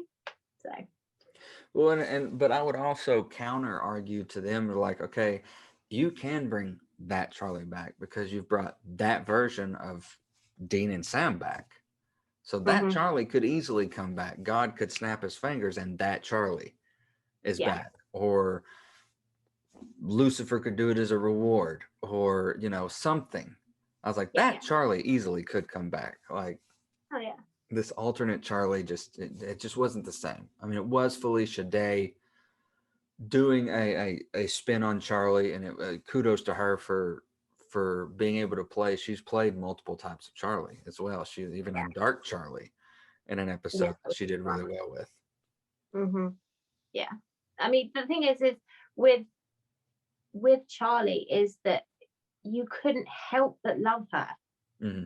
So well, but I would also counter argue to them, like, okay, you can bring that Charlie back because you've brought that version of Dean and Sam back. So that Charlie could easily come back. God could snap his fingers and that Charlie is back. or Lucifer could do it as a reward, or something. I was like, Yeah, that yeah. Charlie easily could come back. Like Oh yeah. this alternate Charlie, it just wasn't the same. I mean, it was Felicia Day doing a spin on Charlie, and kudos to her for being able to play. She's played multiple types of Charlie as well. She's even Yeah. a dark Charlie in an Yeah. episode that she did really well with. Mm-hmm. Yeah. I mean, the thing is with with Charlie is that you couldn't help but love her. Mm-hmm.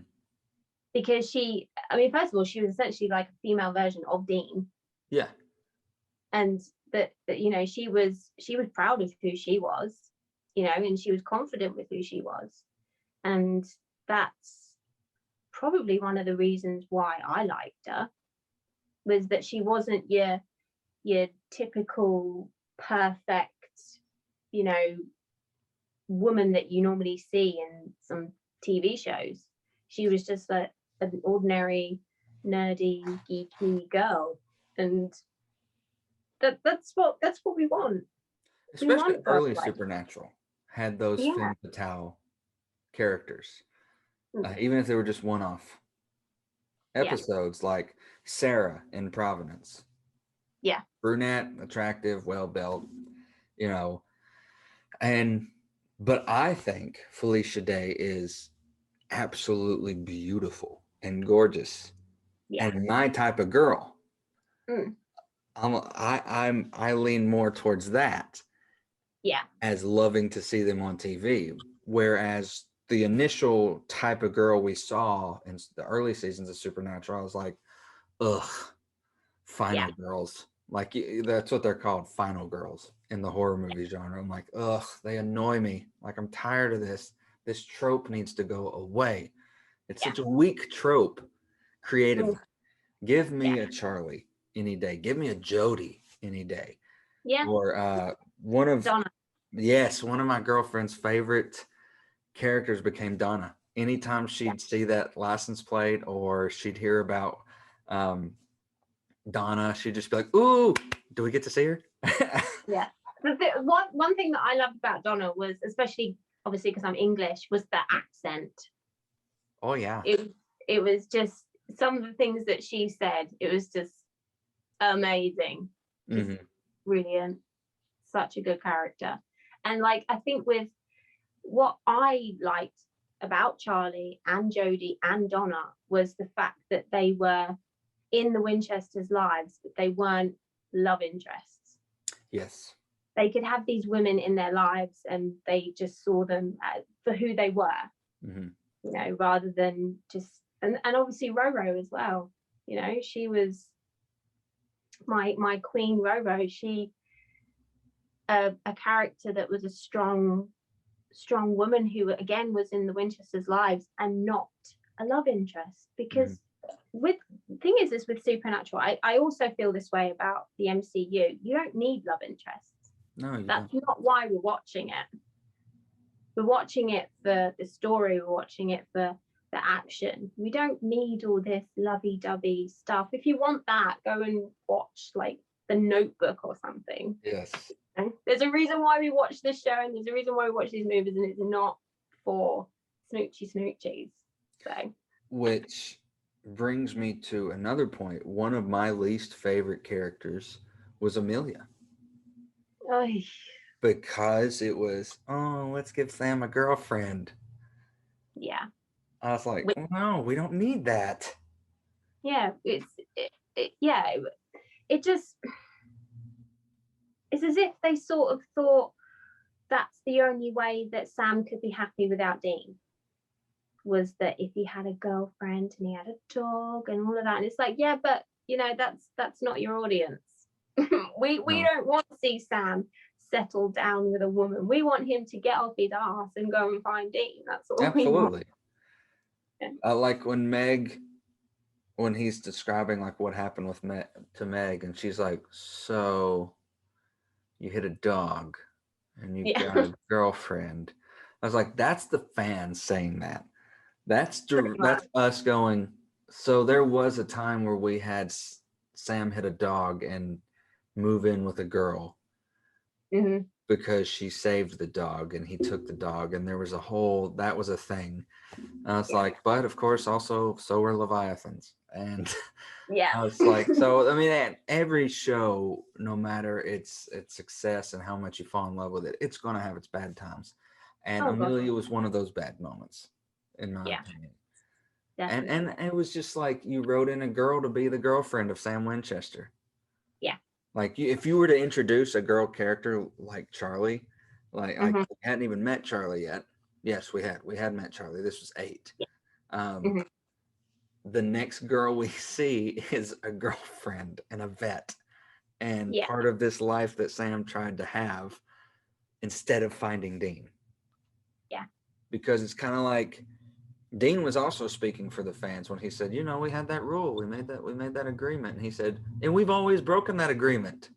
Because I mean, first of all, she was essentially like a female version of Dean. Yeah. And that she was proud of who she was, and she was confident with who she was. And that's probably one of the reasons why I liked her, was that she wasn't your typical perfect, woman that you normally see in some TV shows. She was just an ordinary, nerdy, geeky girl, and that's what we want. We Especially want girls early like Supernatural had those yeah. femme fatale characters, Mm. even if they were just one-off Yeah. episodes, like Sarah in Providence. Yeah. Brunette, attractive, well-built, but I think Felicia Day is absolutely beautiful and gorgeous, Yeah. and my type of girl. Mm. I lean more towards that. Yeah. As loving to see them on TV, whereas the initial type of girl we saw in the early seasons of Supernatural, I was like, ugh, final girls. Like that's what they're called, final girls in the horror movie genre. I'm like, ugh, they annoy me. Like I'm tired of this. This trope needs to go away. It's such a weak trope creatively. Give me a Charlie any day. Give me a Jody any day. Yeah. Or one of Donna. Yes, one of my girlfriend's favorite characters became Donna. Anytime she'd see that license plate or she'd hear about Donna, she'd just be like, "Ooh, do we get to see her?" Yeah. One thing that I loved about Donna was, especially obviously because I'm English, was the accent. Oh yeah. It was just some of the things that she said. It was just amazing. Just brilliant. Such a good character. And like I think with what I liked about Charlie and Jodie and Donna was the fact that they were in the Winchesters' lives, but they weren't love interests. Yes. They could have these women in their lives and they just saw them for who they were, rather than just, and obviously Roro as well. She was my queen Roro. She, a character that was a strong woman who again was in the Winchesters' lives and not a love interest, because with thing is this with Supernatural, I also feel this way about the MCU. You don't need love interests. No, that's not why we're watching it. We're watching it for the story. We're watching it for the action. We don't need all this lovey-dovey stuff. If you want that, go and watch like The Notebook or something. Yes. There's a reason why we watch this show, and there's a reason why we watch these movies, and it's not for smoochies. So, which brings me to another point. One of my least favorite characters was Amelia. Oy. Because it was, oh, let's give Sam a girlfriend. Yeah. I was like, no, we don't need that. Yeah, it just, it's as if they sort of thought that's the only way that Sam could be happy without Dean, was that if he had a girlfriend and he had a dog and all of that. And it's like, yeah, but that's not your audience. we don't want to see Sam settle down with a woman. We want him to get off his ass and go and find Dean. That's all. Absolutely. Yeah. Like when he's describing like what happened with to Meg, and she's like, so you hit a dog and you got a girlfriend. I was like, that's the fans saying that. That's us going, so there was a time where we had Sam hit a dog and move in with a girl. Mhm. because she saved the dog and he took the dog, and there was that was a thing. And I was Yeah. like, but of course, also, so are Leviathans. And Yeah. I was like, so I mean, at every show, no matter its success and how much you fall in love with it, it's gonna have its bad times. And Oh gosh. Amelia was one of those bad moments, in my Yeah, opinion. And definitely. it was just like you wrote in a girl to be the girlfriend of Sam Winchester. Yeah. Like if you were to introduce a girl character like Charlie, like Mhm. we hadn't even met Charlie yet. Yes, we had met Charlie. This was 8. Yeah. Um, Mhm. the next girl we see is a girlfriend and a vet, and Yeah. part of this life that Sam tried to have instead of finding Dean. Yeah. Because it's kind of like Dean was also speaking for the fans when he said, we had that rule, we made that agreement. And he said, and we've always broken that agreement.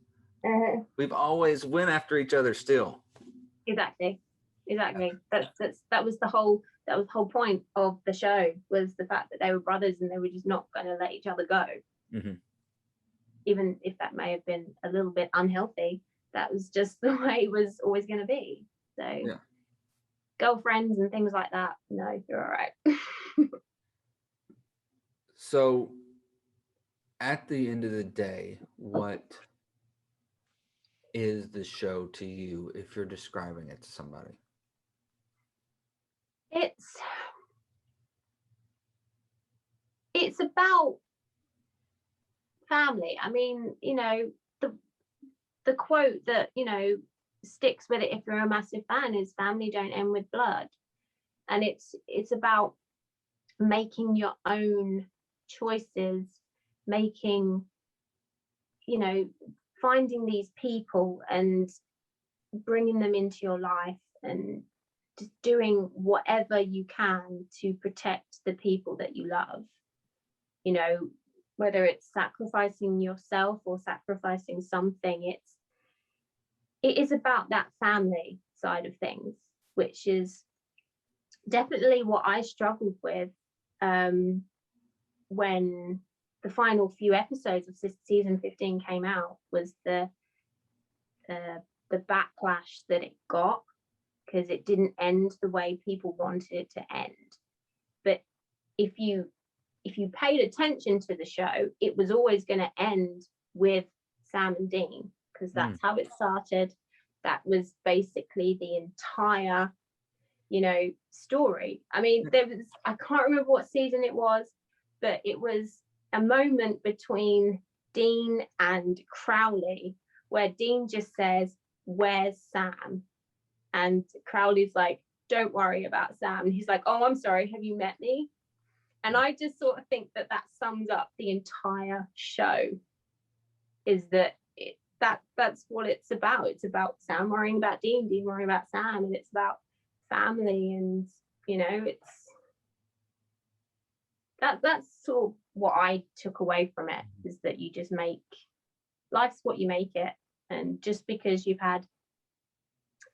Uh, We've always went after each other still. exactly. Exactly. That was the whole point of the show, was the fact that they were brothers and they were just not going to let each other go, Mm-hmm. even if that may have been a little bit unhealthy. That was just the way it was always going to be. So Yeah. girlfriends and things like that, no, you're all right. So at the end of the day, what is the show to you if you're describing it to somebody? it's it's about family. I mean, the the quote that sticks with it if you're a massive fan is "Family don't end with blood," and it's about making your own choices, making you know finding these people and bringing them into your life, and just doing whatever you can to protect the people that you love, you know whether it's sacrificing yourself or sacrificing something. It is about that family side of things, which is definitely what I struggled with um, when the final few episodes of season 15 came out, was uh, the backlash that it got, because it didn't end the way people wanted it to end. But if you paid attention to the show, it was always going to end with Sam and Dean, because Mm. that's how it started. That was basically the entire, story. I mean, I can't remember what season it was, but it was a moment between Dean and Crowley where Dean just says, "Where's Sam?" And Crowley's like, "Don't worry about Sam." And he's like, "Oh, I'm sorry. Have you met me?" And I just sort of think that sums up the entire show, is that that's what it's about. It's about Sam worrying about Dean, Dean worrying about Sam, and it's about family. And it's that's sort of what I took away from it, is that you just make life's what you make it. And just because you've had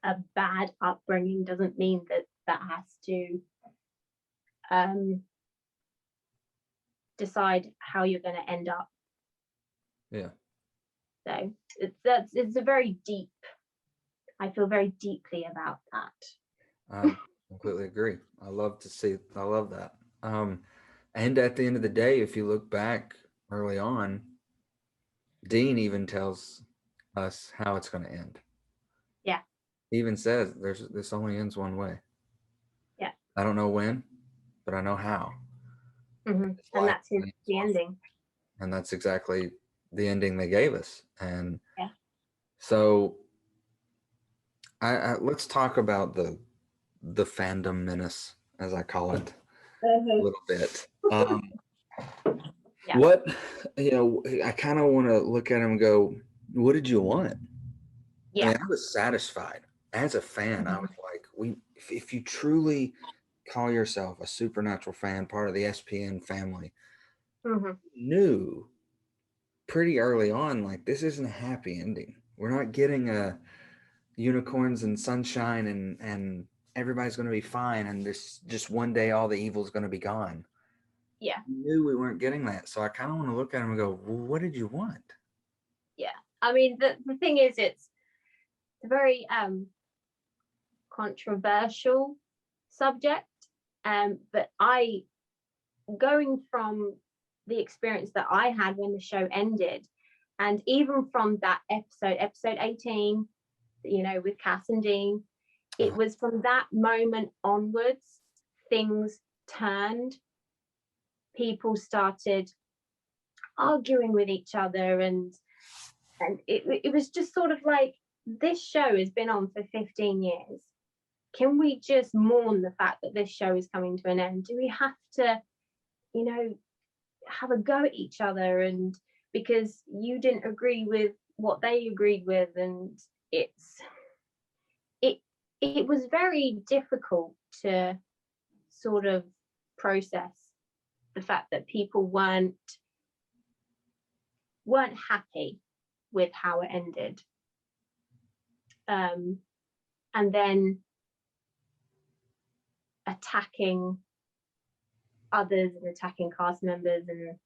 a bad upbringing doesn't mean that has to um, decide how you're going to end up. Yeah. So it's a very deep. I feel very deeply about that. I completely agree. I love that. And at the end of the day, if you look back early on, Dean even tells us how it's going to end. Yeah, He even says this only ends one way. yeah. I don't know when, but I know how. His And life that's only ends the once. ending. And that's exactly the ending they gave us. And Yeah. so let's talk about the fandom menace, as I call it, a little bit. Yeah. What I kind of want to look at him and go, what did you want? I Yeah. mean, I was satisfied as a fan. I was Mhm. like, if you truly call yourself a supernatural fan, part of the SPN family, Mhm. knew pretty early on, like, this isn't a happy ending. We're not getting a unicorns and sunshine and everybody's going to be fine, and this just one day all the evil's going to be gone. Yeah. We knew we weren't getting that, so I kind of want to look at him and go, well, what did you want? Yeah. I mean, the thing is, a very controversial subject. But going from the experience that I had when the show ended, and even from that episode 18, with Cass and Dean, it was from that moment onwards, things turned. People started arguing with each other, and it was just sort of like, this show has been on for 15 years. Can we just mourn the fact that this show is coming to an end? Do we have to, have a go at each other, and because you didn't agree with what they agreed with? And it was very difficult to sort of process the fact that people weren't happy with how it ended. And then attacking others and attacking cast members and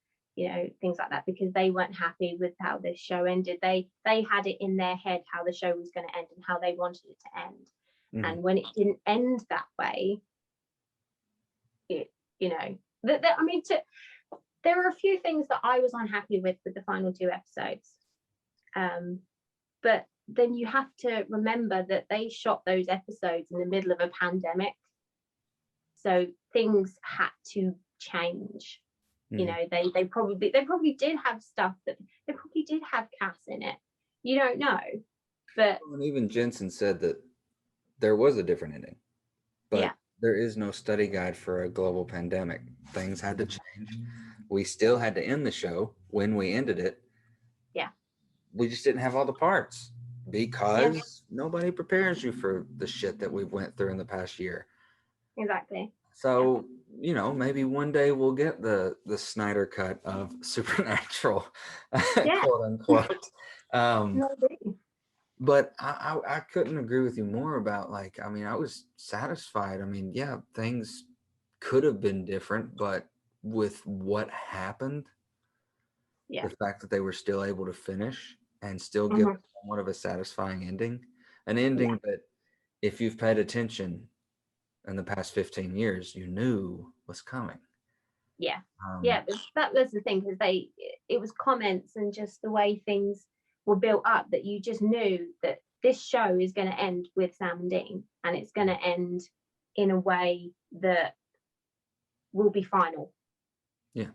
things like that, because they weren't happy with how this show ended. They had it in their head how the show was going to end and how they wanted it to end. Mm-hmm. And when it didn't end that way, there were a few things that I was unhappy with the final 2 episodes. But then you have to remember that they shot those episodes in the middle of a pandemic. So things had to change. Mm-hmm. They probably did have stuff that they probably did have Cass in it. You don't know. But and even Jensen said that there was a different ending. But there is no study guide for a global pandemic. Things had to change. We still had to end the show when we ended it. Yeah. We just didn't have all the parts because nobody prepares you for the shit that we've went through in the past year. Exactly. So, maybe one day we'll get the Snyder cut of Supernatural, quote unquote. But I couldn't agree with you more about, I was satisfied. Things could have been different, but with what happened, the fact that they were still able to finish and still give somewhat of a satisfying ending, an ending that if you've paid attention in the past 15 years, you knew was coming. Yeah. That was the thing, because it was comments and just the way things were built up that you just knew that this show is going to end with Sam and Dean, and it's going to end in a way that will be final. Yeah.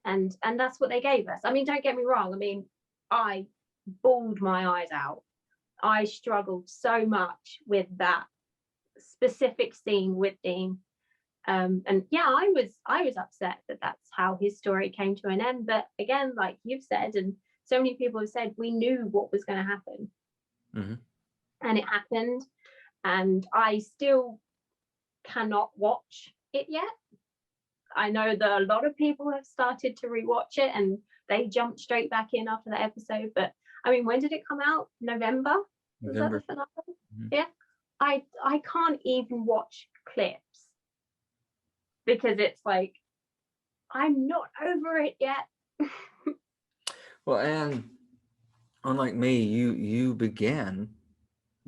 And that's what they gave us. Don't get me wrong. I bawled my eyes out. I struggled so much with that specific scene with Dean. I was upset that that's how his story came to an end. But again, like you've said, and so many people have said, we knew what was going to happen. Mm-hmm. And it happened. And I still cannot watch it yet. I know that a lot of people have started to rewatch it and they jumped straight back in after that episode. But when did it come out? November? Was that the finale? Mm-hmm. Yeah. I can't even watch clips because it's like, I'm not over it yet. Well, and unlike me, you began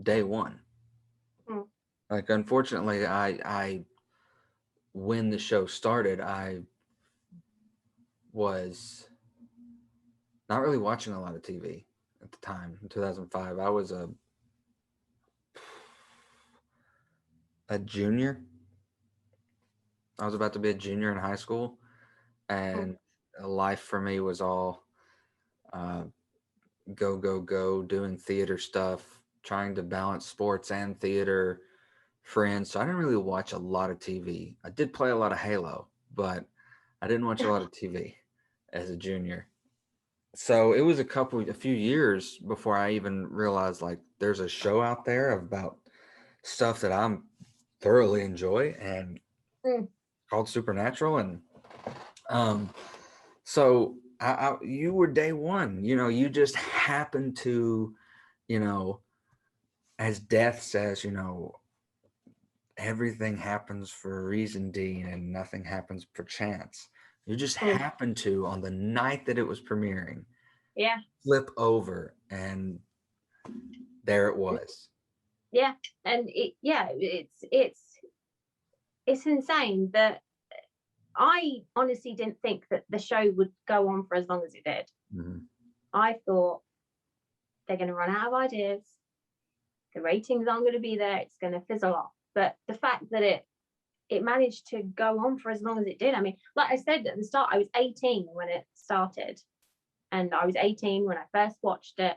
day one. Unfortunately, I when the show started, I was not really watching a lot of TV at the time. In 2005, I was a junior. I was about to be a junior in high school, and life for me was all go, doing theater stuff, trying to balance sports and theater, friends. So I didn't really watch a lot of TV. I did play a lot of Halo, but I didn't watch a lot of TV as a junior. So it was a few years before I even realized there's a show out there about stuff that I'm thoroughly enjoy and called Supernatural. And so you were day one, you just happened to, as Death says, everything happens for a reason, Dean, and nothing happens per chance. You just happened to, on the night that it was premiering, flip over and there it was. Yeah, and it's insane that I honestly didn't think that the show would go on for as long as it did. Mm-hmm. I thought they're going to run out of ideas, the ratings aren't going to be there, it's going to fizzle off. But the fact that it managed to go on for as long as it did. I mean, like I said at the start, I was 18 when it started, and I was 18 when I first watched it,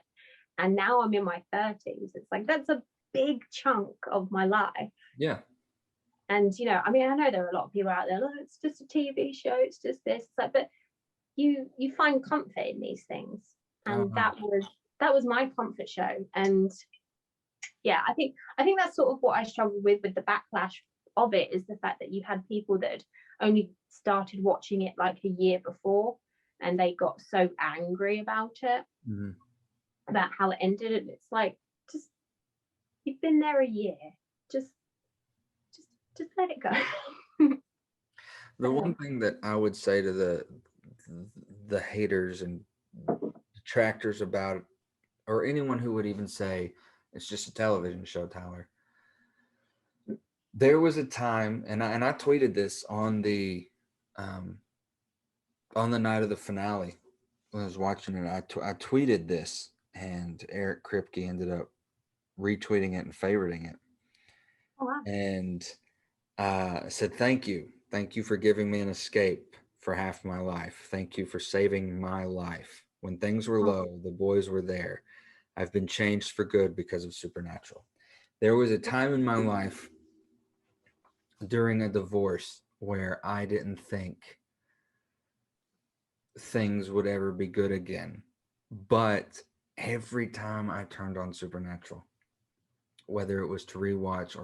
and now I'm in my 30s. It's like that's a big chunk of my life. Yeah. And I mean, I know there are a lot of people out there, it's just a TV show, it's just this. It's like, but you find comfort in these things, and that was my comfort show. And yeah, I think that's sort of what I struggled with the backlash of it, is the fact that you had people that had only started watching it like a year before, and they got so angry about it, mm-hmm. about how it ended. And it's like, just, you've been there a year, just let it go. The one thing that I would say to the haters and detractors about it, or anyone who would even say it's just a television show, Tyler, there was a time, and I tweeted this on the night of the finale when I was watching it. I tweeted this, and Eric Kripke ended up retweeting it and favoriting it. Oh, wow. And said, thank you for giving me an escape for half my life. Thank you for saving my life. When things were low, the boys were there. I've been changed for good because of Supernatural. There was a time in my life during a divorce where I didn't think things would ever be good again. But every time I turned on Supernatural, whether it was to rewatch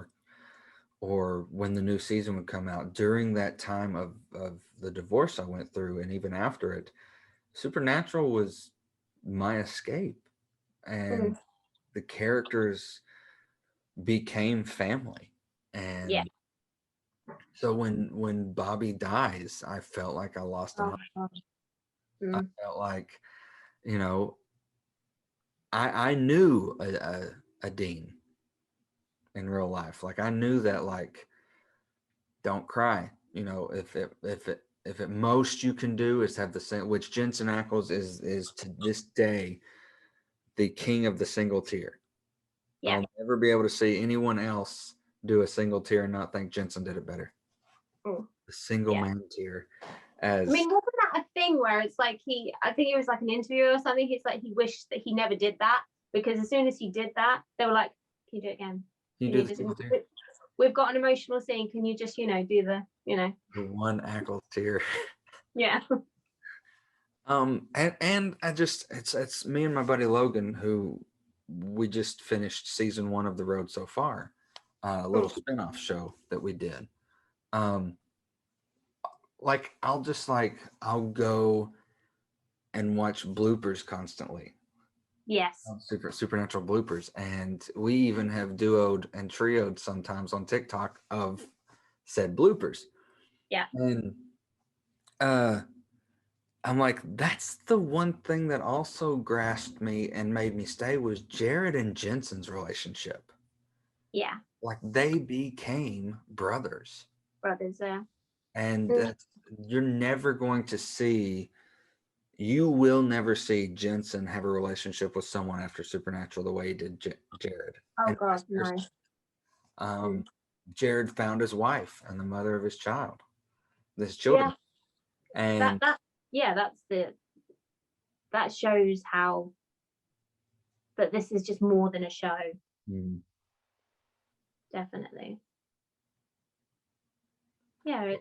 or when the new season would come out, during that time of the divorce I went through, and even after it, Supernatural was my escape. And the characters became family. And Yeah. so when Bobby dies, I felt like I lost an eye. I felt like, I knew a Dean in real life. Like, I knew that, like, don't cry. If at most you can do is have the same, which Jensen Ackles is to this day the king of the single tear. Yeah. I'll never be able to see anyone else do a single tear and not think Jensen did it better. The single man tear. I mean, wasn't that a thing where it's like I think it was like an interview or something, he's like, he wished that he never did that, because as soon as he did that, they were like, can you do it again? We've got an emotional scene, can you just do the the one Ackles tear. Yeah. And I just, it's me and my buddy Logan, who we just finished season 1 of The Road So Far, a little spinoff show that we did. Like, I'll go and watch bloopers constantly. Yes. Supernatural bloopers. And we even have duoed and trioed sometimes on TikTok of said bloopers. Yeah. And I'm like, that's the one thing that also grasped me and made me stay, was Jared and Jensen's relationship. Yeah. Like, they became brothers. And you're never going to see, you will never see Jensen have a relationship with someone after Supernatural the way he did Jared. Oh, God, no. Jared found his wife and the mother of his children. Yeah. And that shows how that this is just more than a show. Definitely. Yeah,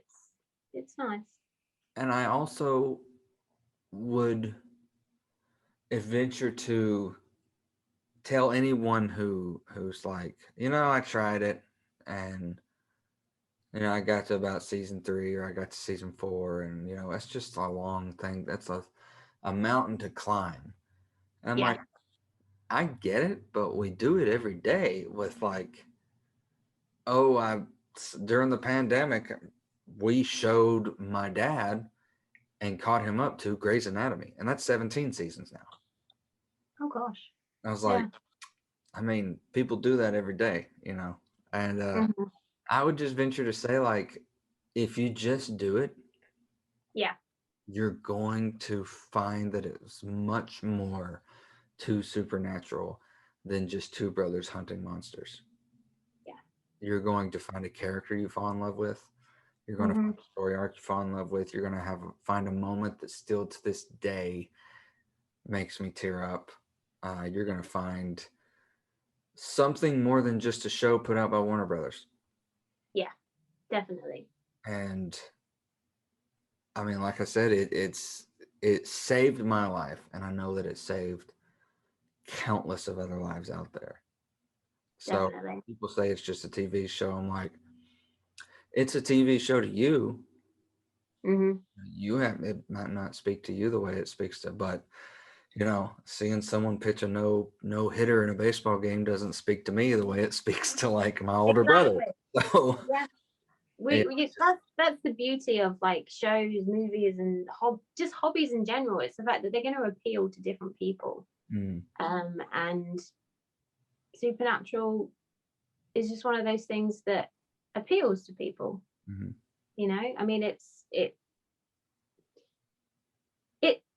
it's nice. And I also would venture to tell anyone who's like, I tried it, and I got to about season 3, or I got to season 4, and that's just a long thing. That's a mountain to climb. And I'm like, I get it, but we do it every day with, like, during the pandemic, we showed my dad and caught him up to Grey's Anatomy, and that's 17 seasons now. Oh, gosh. I was like, I mean, people do that every day, you know. And Mhm. I would just venture to say, like, if you just do it, Yeah. you're going to find that it's much more to supernatural than just two brothers hunting monsters. Yeah. You're going to find a character you fall in love with. You're going to find Mhm. a story arc you fall in love with. You're going to find a moment that still to this day makes me tear up. You're going to find something more than just a show put out by Warner Brothers. Yeah. Definitely. And I mean, like I said, it saved my life, and I know that it saved countless of other lives out there. So Definitely. people say it's just a TV show. I'm like, it's a TV show to you. Mhm. You have it might not speak to you the way it speaks to, but you know, seeing someone pitch a no hitter in a baseball game doesn't speak to me the way it speaks to like my older brother. Exactly. So Yeah. yeah, That's the beauty of like shows, movies, and just hobbies in general. It's the fact that they're going to appeal to different people. mm, And Supernatural is just one of those things that appeals to people. mhm, You know, I mean, it.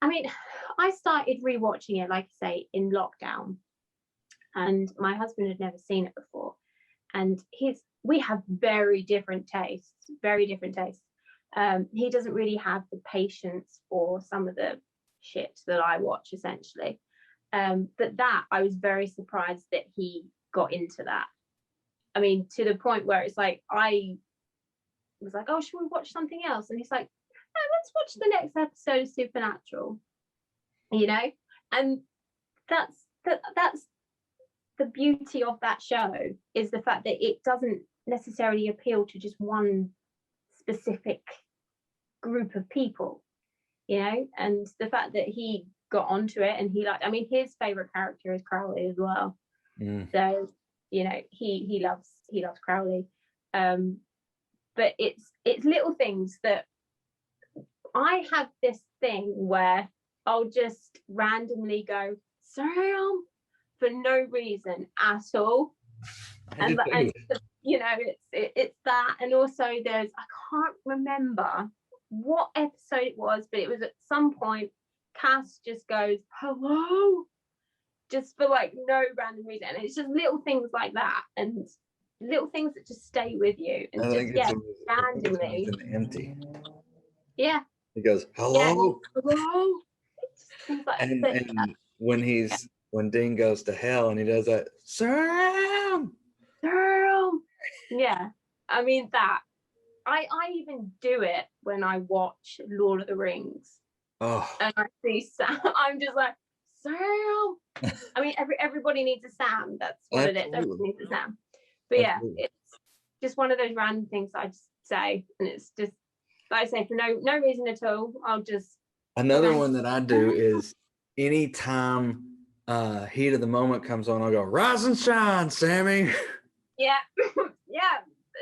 I mean, I started rewatching it, like I say, in lockdown, and my husband had never seen it before, and we have very different tastes, very different tastes. He doesn't really have the patience for some of the shit that I watch, essentially. But that I was very surprised that he got into that. I mean, to the point where it's like I was like, "Oh, should we watch something else?" And he's like, "No, let's watch the next episode of Supernatural." You know, and that's the beauty of that show, is the fact that it doesn't necessarily appeal to just one specific group of people, you know, and the fact that he got onto it, and I mean, his favorite character is Crowley as well. mm, So, you know, he loves Crowley. Um, but it's little things that I have this thing where I'll just randomly go, Sam, for no reason at all. I do And too. you know, it's that, and also I can't remember what episode it was, but it was at some point Cass just goes hello, just for like no random reason, and it's just little things like that, and little things that just stay with you, and I just think yeah, I think it's when he's randomly, in empty. yeah, He goes, yeah, "Hello," hello, it's just things like and that. Yeah, when Dean goes to hell and he does that, Sam. girl, yeah, I mean that. I even do it when I watch Lord of the Rings Oh, and I see Sam. I'm just like, Sam. I mean, everybody needs a Sam. That's what it is. Everybody absolutely, needs a Sam. But yeah, absolutely. it's just one of those random things I just say, and it's just like I say, for no reason at all. I'll just, you Another know, one that I do is anytime heat of the moment comes on, I'll go, "Rise and shine, Sammy." yeah, yeah.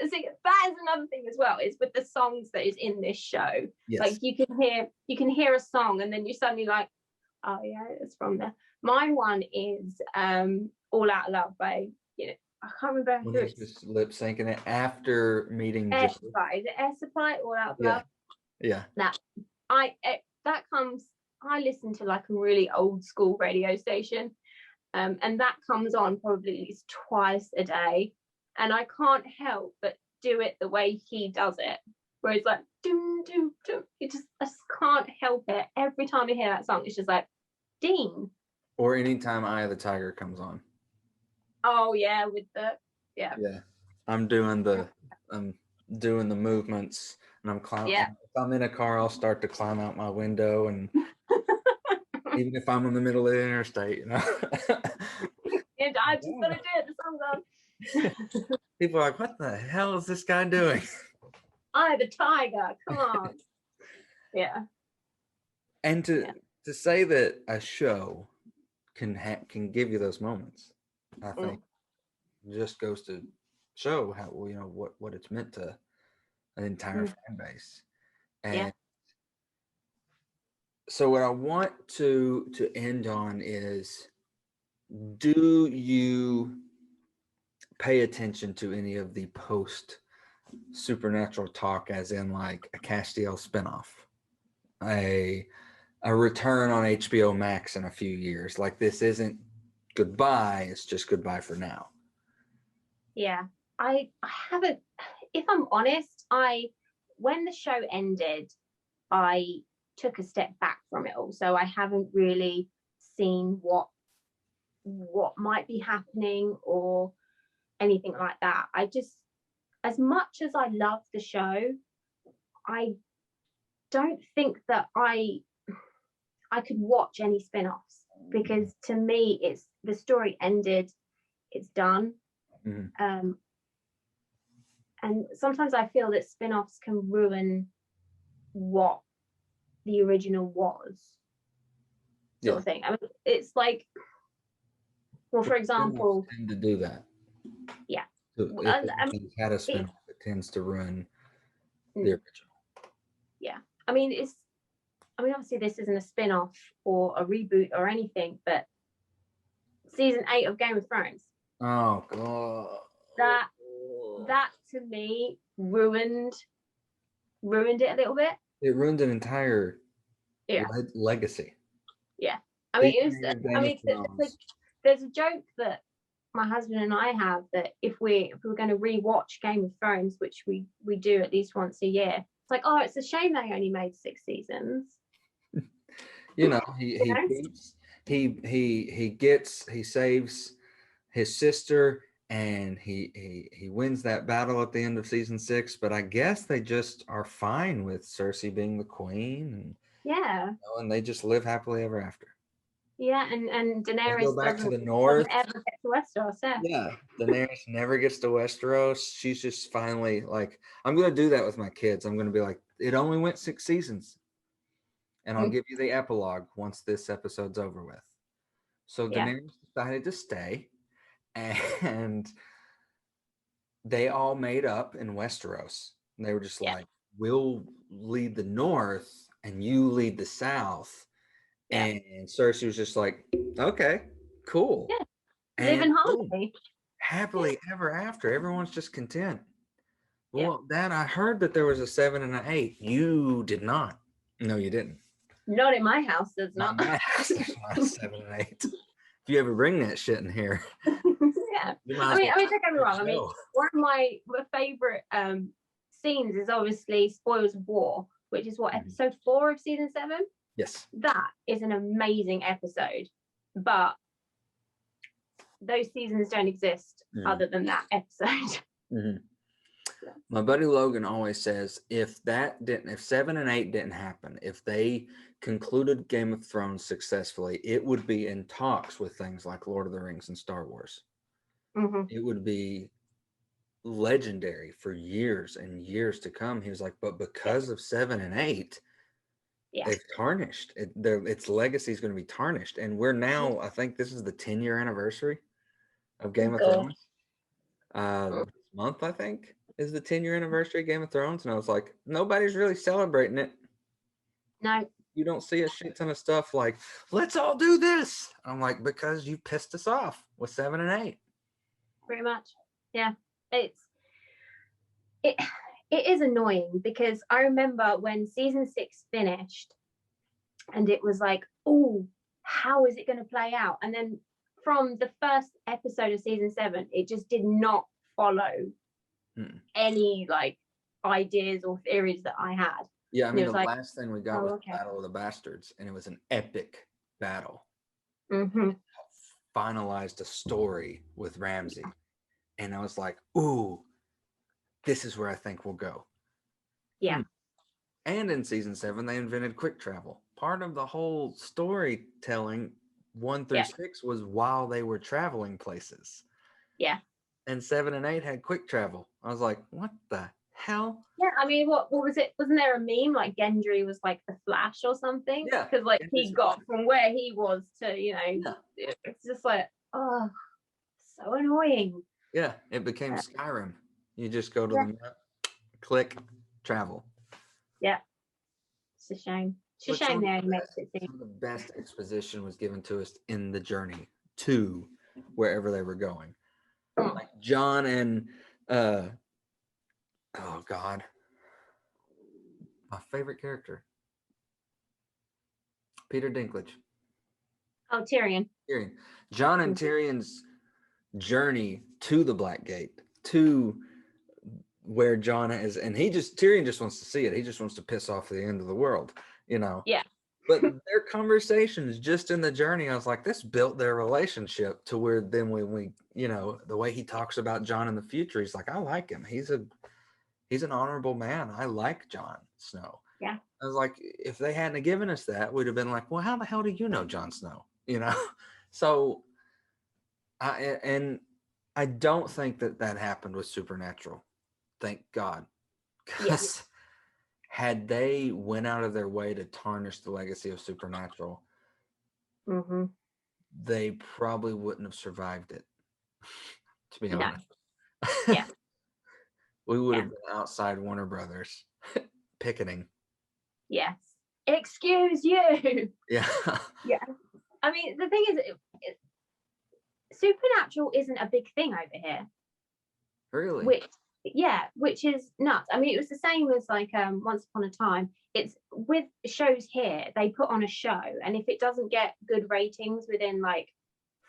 See, that is another thing as well. Is with the songs that is in this show. Yes. Like you can hear a song, and then you suddenly like, oh yeah, it's from there. My one is All Out Love by, you know, I can't remember When who he's it's. just lip syncing it after meeting Air Joe. Supply. Is it Air Supply? All Out Yeah, Love? yeah. That that comes. I listen to like a really old school radio station, and that comes on probably at least twice a day, and I can't help but do it the way he does it, where it's like doom doom doom. I just can't help it. Every time I hear that song, it's just like Dean. Or anytime Eye of the Tiger comes on. Oh yeah, with the yeah Yeah. I'm doing the I'm doing the movements and I'm climbing. yeah. If I'm in a car, I'll start to climb out my window, and even if I'm in the middle of the interstate, you know. And I just gotta do it. The song's on. People are like, what the hell is this guy doing? I the tiger. Come on. Yeah. And Yeah. to say that a show can give you those moments, I think Mm, just goes to show how, what it's meant to an entire mm, fan base. yeah. And so what I want to end on is do you pay attention to any of the post supernatural talk, as in like a Castiel spinoff, a return on HBO Max in a few years? Like, this isn't goodbye, it's just goodbye for now. Yeah, I haven't. If I'm honest, when the show ended, I took a step back from it all, so I haven't really seen what might be happening or anything like that. I just, as much as I love the show, I don't think that I could watch any spin-offs, because to me it's the story ended, it's done. Um, and sometimes I feel that spin-offs can ruin what the original was, sort of thing. I mean, it's like, well, for example, tend to do that. yeah. So if it's had a spin-off, it tends to ruin the original. Yeah, I mean, obviously this isn't a spin-off or a reboot or anything, but season 8 of Game of Thrones. Oh god. That to me ruined it a little bit. It ruined an entire legacy. Yeah, I mean, there's a joke that my husband and I have, that if we're going to rewatch Game of Thrones, which we do at least once a year, it's like, oh, it's a shame they only made 6 seasons. You know, he saves his sister, and he wins that battle at the end of season 6. But I guess they just are fine with Cersei being the queen, and they just live happily ever after. Yeah, and Daenerys go back to the north. doesn't ever get to Westeros. Yeah, Daenerys never gets to Westeros. She's just finally like, I'm gonna do that with my kids. I'm gonna be like, it only went 6 seasons, and I'll give you the epilogue once this episode's over with. So Daenerys decided to stay, and they all made up in Westeros. And they were just like, we'll lead the north and you lead the south. And Cersei was just like, okay, cool. Live in harmony. Happily ever after. Everyone's just content. Well, Dad, I heard that there was a 7 and an 8. You did not. No, you didn't. Not in my house, there's not. Not in my house, there's not a 7 and 8. If you ever bring that shit in here. I mean, don't get me wrong. I mean, one of my favorite scenes is obviously Spoils of War, which is what, episode 4 of season 7? Yes. That is an amazing episode, but those seasons don't exist other than that episode. My buddy Logan always says, if 7 and 8 didn't happen, if they concluded Game of Thrones successfully, it would be in talks with things like Lord of the Rings and Star Wars. It would be legendary for years and years to come. He was like, but because of 7 and 8, they've tarnished it. Its legacy is going to be tarnished, and we're now, I think this is the 10-year anniversary of Game of Thrones. This month, I think, is the 10-year anniversary of Game of Thrones, and I was like, nobody's really celebrating it. No, you don't see a shit ton of stuff like, let's all do this. I'm like, because you pissed us off with 7 and 8. Pretty much, yeah. It is annoying, because I remember when season 6 finished, and it was like, oh, how is it going to play out? And then from the first episode of season 7, it just did not follow any like ideas or theories that I had. Yeah, I mean, the last thing we got was Battle of the Bastards, and it was an epic battle. Finalized a story with Ramsay, and I was like, ooh, this is where I think we'll go. Yeah. And in season 7, they invented quick travel. Part of the whole storytelling 1 through 6 was while they were traveling places. Yeah. And 7 and 8 had quick travel. I was like, what the hell? Yeah, I mean, what was it? Wasn't there a meme like Gendry was like the Flash or something? Yeah. Because like he got from where he was to, it's just like, oh, so annoying. Yeah, it became Skyrim. You just go to the map, click, travel. Yeah. It's a shame. It's a shame they only made 16. Some of the best exposition was given to us in the journey to wherever they were going. Mm. Like John and oh God, my favorite character, Peter Dinklage. Oh, Tyrion. Tyrion. John and Mm. Tyrion's journey to the Black Gate, to where John is, and Tyrion just wants to see it. He just wants to piss off the end of the world, you know. Yeah. But their conversations just in the journey, I was like, this built their relationship to where then when we, you know, the way he talks about John in the future, he's like, I like him. He's an honorable man. I like Jon Snow. Yeah. I was like, if they hadn't given us that, we'd have been like, well, how the hell do you know Jon Snow? You know? So I don't think that happened with Supernatural. Thank God. Yeah. Because had they went out of their way to tarnish the legacy of Supernatural, Mm-hmm. they probably wouldn't have survived it, to be No. honest. Yeah. We would Yeah. have been outside Warner Brothers picketing. Yes. Excuse you. Yeah. Yeah. I mean, the thing is, Supernatural isn't a big thing over here. Really? Which is nuts. I mean, it was the same as like Once Upon a Time. It's with shows here, they put on a show, and if it doesn't get good ratings within like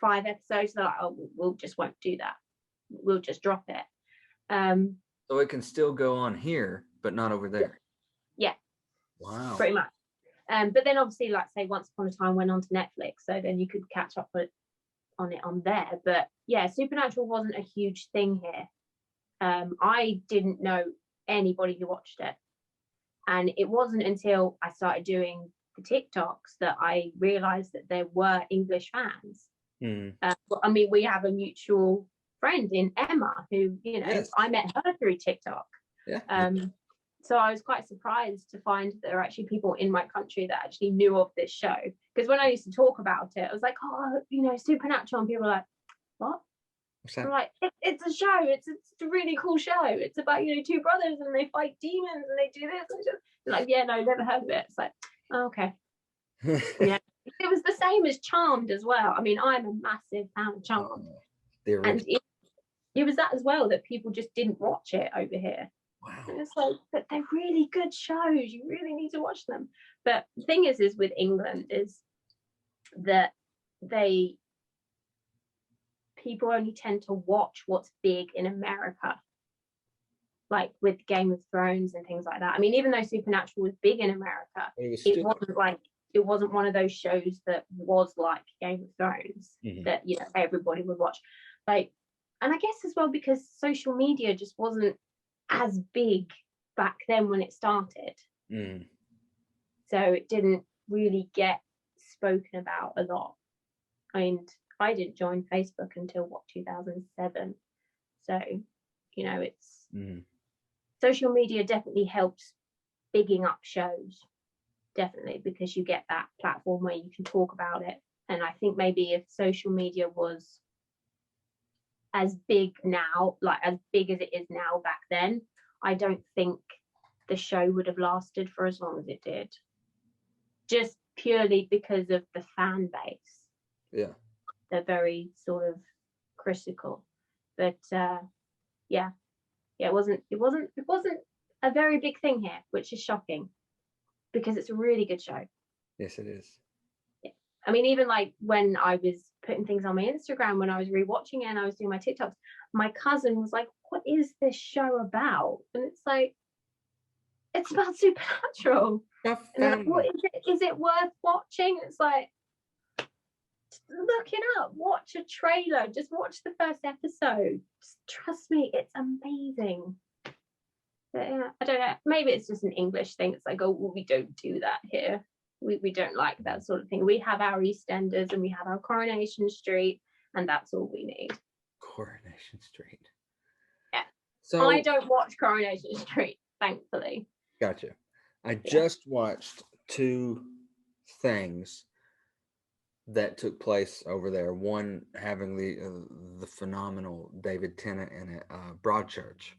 5 episodes, they're like, oh, we'll just won't do that. We'll just drop it. So it can still go on here, but not over there. Yeah. Wow. Pretty much. But then obviously, like say, Once Upon a Time went on to Netflix, so then you could catch up on it on there. But yeah, Supernatural wasn't a huge thing here. I didn't know anybody who watched it, and it wasn't until I started doing the TikToks that I realized that there were English fans. Mm. I mean, we have a mutual friend in Emma who, you know, Yes. I met her through TikTok. Yeah. So I was quite surprised to find that there are actually people in my country that actually knew of this show. Because when I used to talk about it, I was like, oh, you know, Supernatural, and people were like, what? I'm like, it's a show. It's a really cool show. It's about, you know, 2 brothers and they fight demons and they do this. And just like, yeah, no, never heard of it. It's like, oh, okay. Yeah. It was the same as Charmed as well. I mean, I'm a massive fan of Charmed. And it was that as well, that people just didn't watch it over here. Wow. And it's like, but they're really good shows. You really need to watch them. But the thing is with England is that people only tend to watch what's big in America, like with Game of Thrones and things like that. I mean, even though Supernatural was big in America, it wasn't one of those shows that was like Game of Thrones that, you know, everybody would watch. Like, and I guess as well because social media just wasn't as big back then when it started. So it didn't really get spoken about a lot. I mean, I didn't join Facebook until 2007. So, you know, it's social media definitely helps bigging up shows, definitely, because you get that platform where you can talk about it. And I think maybe if social media was as big now, like as big as it is now back then, I don't think the show would have lasted for as long as it did. Just purely because of the fan base. Yeah. They're very sort of critical. But yeah, it wasn't a very big thing here, which is shocking because it's a really good show. Yes, it is. Yeah. I mean, even like when I was putting things on my Instagram, when I was rewatching it and I was doing my TikToks, my cousin was like, what is this show about? And it's like, it's about Supernatural. And like, what is it? Is it worth watching? It's like, look it up, watch a trailer, just watch the first episode. Just trust me, it's amazing. But yeah, I don't know, maybe it's just an English thing. It's like, oh, well, we don't do that here. We don't like that sort of thing. We have our EastEnders and we have our Coronation Street, and that's all we need. Coronation Street. Yeah. So I don't watch Coronation Street, thankfully. Gotcha. I just watched 2 things that took place over there. One having the phenomenal David Tennant in it, Broadchurch.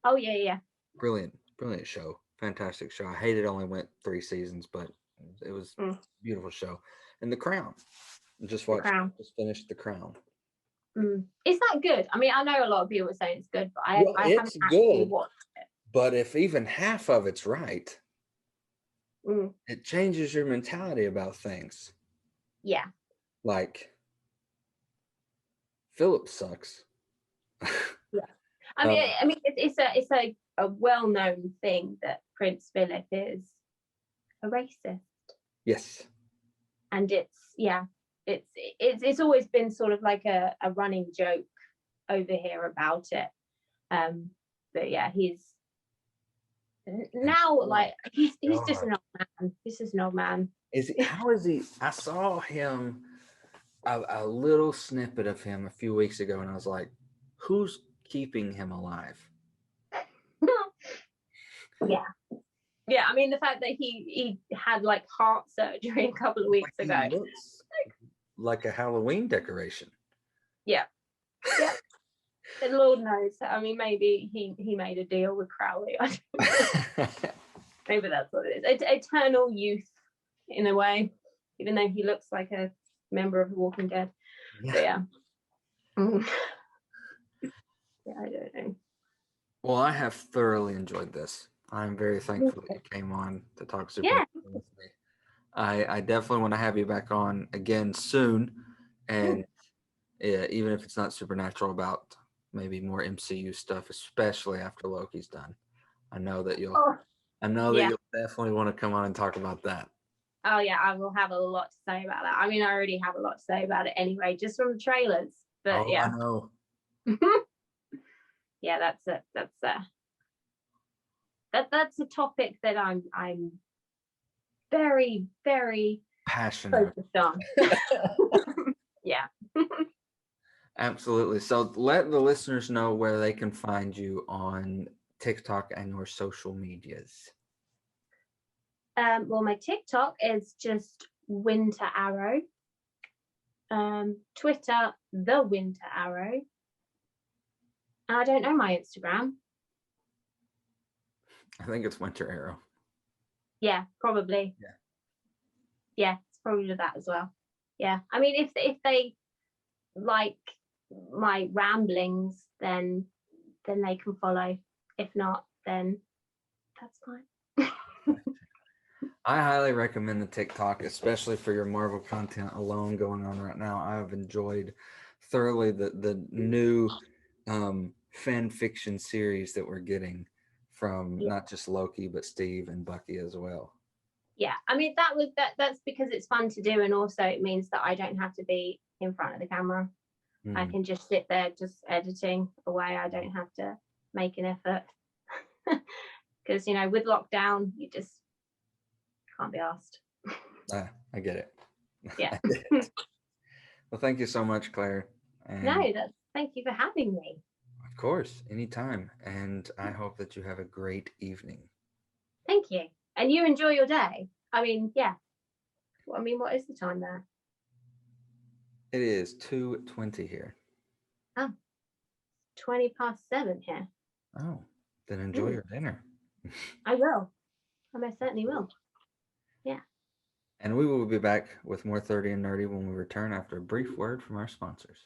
Oh yeah. Brilliant show. Fantastic show. I hate it only went 3 seasons, but it was a beautiful show. And The Crown. Just The watched. Crown. Just finished The Crown. Is that good? I mean, I know a lot of people are saying it's good, but Well, I haven't it's actually good, watched it. but if even half of it's right, Mm, it changes your mentality about things. yeah. Like Philip sucks. Yeah. I Um, mean, it's a well-known thing that Prince Philip is a racist, yes. and it's always been sort of like a running joke over here about it. But yeah, he's now like he's just an old man. He's just an old man. How is he? I saw him a little snippet of him a few weeks ago, and I was like, "Who's keeping him alive?" Yeah. Yeah, I mean the fact that he had like heart surgery a couple of weeks Like, ago. he looks like a Halloween decoration. Yeah. Yeah. And Lord knows. I mean, maybe he made a deal with Crowley. I don't know. Maybe that's what it is. Eternal youth, in a way, even though he looks like a member of The Walking Dead. Yeah. But yeah. Yeah, I don't know. Well, I have thoroughly enjoyed this. I'm very thankful that you came on to talk Super Yeah. with me. I definitely want to have you back on again soon, and yeah, even if it's not supernatural, about maybe more MCU stuff, especially after Loki's done. I know that you'll. Oh, I know that yeah. you'll definitely want to come on and talk about that. Oh yeah, I will have a lot to say about that. I mean, I already have a lot to say about it anyway, just from the trailers. But I know. Yeah, that's a topic that I'm very, very Passionate. focused on. Yeah. Absolutely. So let the listeners know where they can find you on TikTok and your social medias. Well, my TikTok is just WinterArrow. Twitter, the WinterArrow. And I don't know my Instagram. I think it's WinterArrow. Yeah, probably. Yeah. Yeah, it's probably that as well. Yeah. I mean, if they like my ramblings, then they can follow. If not, then that's fine. I highly recommend the TikTok, especially for your Marvel content alone going on right now. I have enjoyed thoroughly the new fan fiction series that we're getting from not just Loki but Steve and Bucky as well. Yeah, I mean that's because it's fun to do, and also it means that I don't have to be in front of the camera. I can just sit there just editing away. I don't have to make an effort because with lockdown you just can't be asked. I get it. Yeah. Get it. Well, thank you so much, Claire. And thank you for having me. Of course, anytime. And I hope that you have a great evening. Thank you. And you enjoy your day. I mean, yeah. I mean, what is the time there? It is 2:20 here. Oh, 7:20 here. Oh, then enjoy your dinner. I will. I most certainly will. Yeah. And we will be back with more 30 and Nerdy when we return after a brief word from our sponsors.